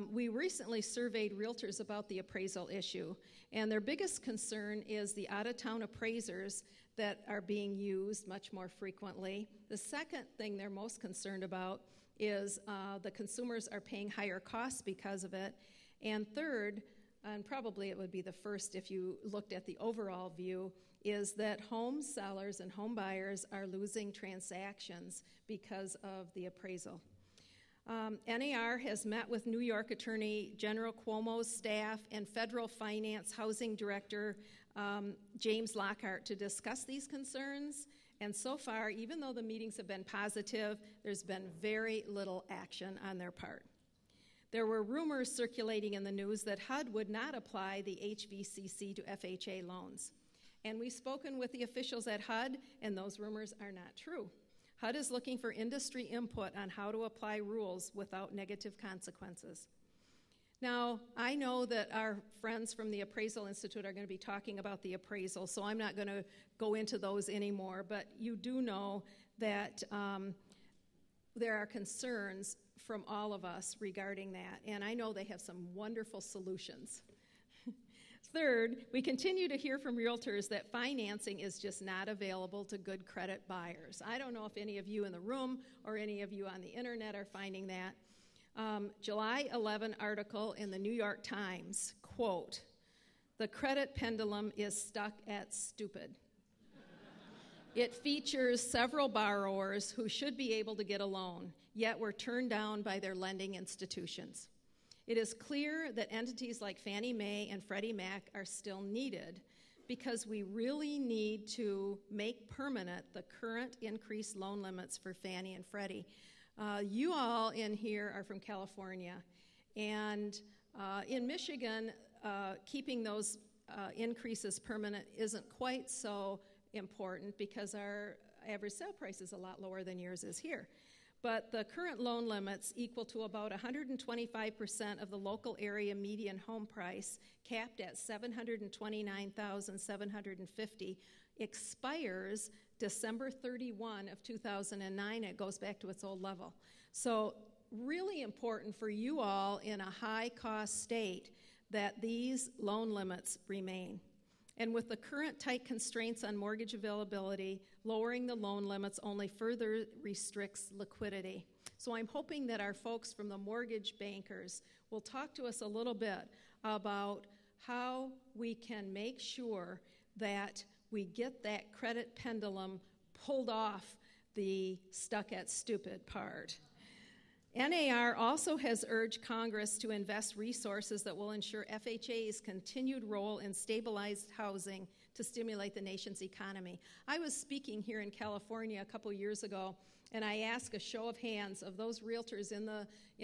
We recently surveyed realtors about the appraisal issue, and their biggest concern is the out-of-town appraisers that are being used much more frequently. The second thing they're most concerned about is the consumers are paying higher costs because of it. And third, and probably it would be the first if you looked at the overall view, is that home sellers and home buyers are losing transactions because of the appraisal. NAR has met with New York Attorney General Cuomo's staff and Federal Finance Housing Director James Lockhart to discuss these concerns. And so far, even though the meetings have been positive, there's been very little action on their part. There were rumors circulating in the news that HUD would not apply the HVCC to FHA loans. And we've spoken with the officials at HUD, and those rumors are not true. HUD is looking for industry input on how to apply rules without negative consequences. Now, I know that our friends from the Appraisal Institute are going to be talking about the appraisal, so I'm not going to go into those anymore, but you do know that there are concerns from all of us regarding that, and I know they have some wonderful solutions. Third, we continue to hear from realtors that financing is just not available to good credit buyers. I don't know if any of you in the room or any of you on the internet are finding that. July 11 article in the New York Times, quote, "The credit pendulum is stuck at stupid." It features several borrowers who should be able to get a loan, yet were turned down by their lending institutions. It is clear that entities like Fannie Mae and Freddie Mac are still needed because we really need to make permanent the current increased loan limits for Fannie and Freddie. You all in here are from California, and in Michigan, keeping those increases permanent isn't quite so important because our average sale price is a lot lower than yours is here. But the current loan limits equal to about 125% of the local area median home price, capped at $729,750, expires December 31 of 2009. It goes back to its old level. So really important for you all in a high-cost state that these loan limits remain. And with the current tight constraints on mortgage availability, lowering the loan limits only further restricts liquidity. So I'm hoping that our folks from the mortgage bankers will talk to us a little bit about how we can make sure that we get that credit pendulum pulled off the stuck at stupid part. NAR also has urged Congress to invest resources that will ensure FHA's continued role in stabilized housing to stimulate the nation's economy. I was speaking here in California a couple years ago, and I asked a show of hands of those realtors in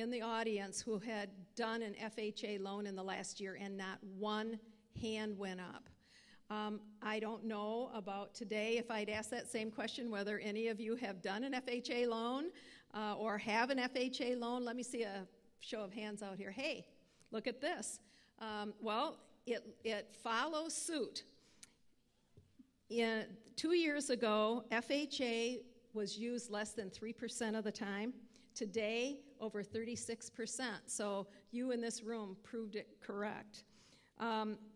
the audience who had done an FHA loan in the last year, and not one hand went up. I don't know about today, if I'd asked that same question, whether any of you have done an FHA loan or have an FHA loan. Let me see a show of hands out here. Hey, look at this. Well, it follows suit. 2 years ago, FHA was used less than 3% of the time. Today, over 36%. So you in this room proved it correct.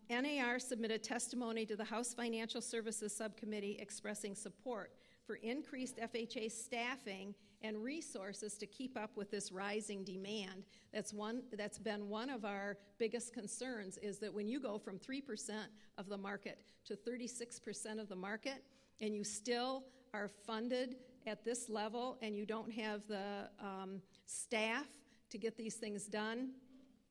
NAR submitted testimony to the House Financial Services Subcommittee expressing support for increased FHA staffing and resources to keep up with this rising demand. That's been one of our biggest concerns, is that when you go from 3% of the market to 36% of the market, and you still are funded at this level and you don't have the staff to get these things done,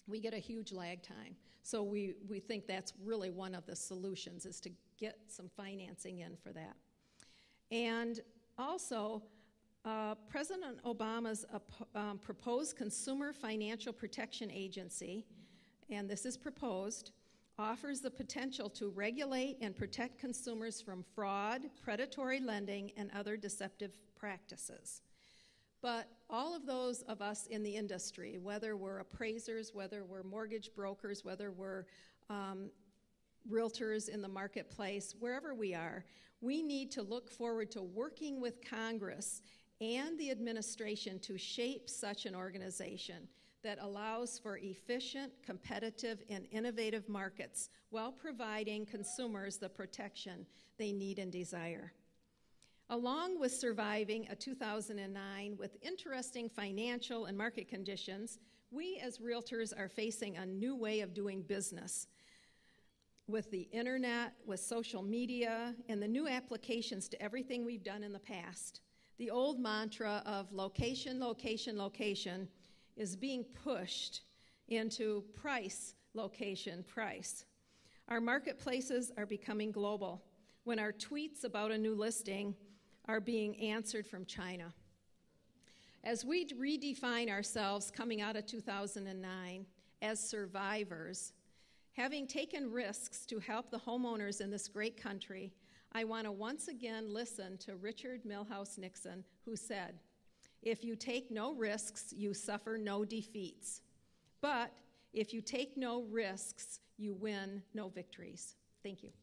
we get a huge lag time. So we think that's really one of the solutions, is to get some financing in for that. And also, President Obama's proposed Consumer Financial Protection Agency, and this is proposed, offers the potential to regulate and protect consumers from fraud, predatory lending, and other deceptive practices. But all of those of us in the industry, whether we're appraisers, whether we're mortgage brokers, whether we're realtors in the marketplace, wherever we are, we need to look forward to working with Congress and the administration to shape such an organization that allows for efficient, competitive, and innovative markets while providing consumers the protection they need and desire. Along with surviving a 2009 with interesting financial and market conditions, we as realtors are facing a new way of doing business with the internet, with social media, and the new applications to everything we've done in the past. The old mantra of location, location, location is being pushed into price, location, price. Our marketplaces are becoming global when our tweets about a new listing are being answered from China. As we redefine ourselves coming out of 2009 as survivors, having taken risks to help the homeowners in this great country, I want to once again listen to Richard Milhouse Nixon, who said, "If you take no risks, you suffer no defeats. But if you take no risks, you win no victories." Thank you.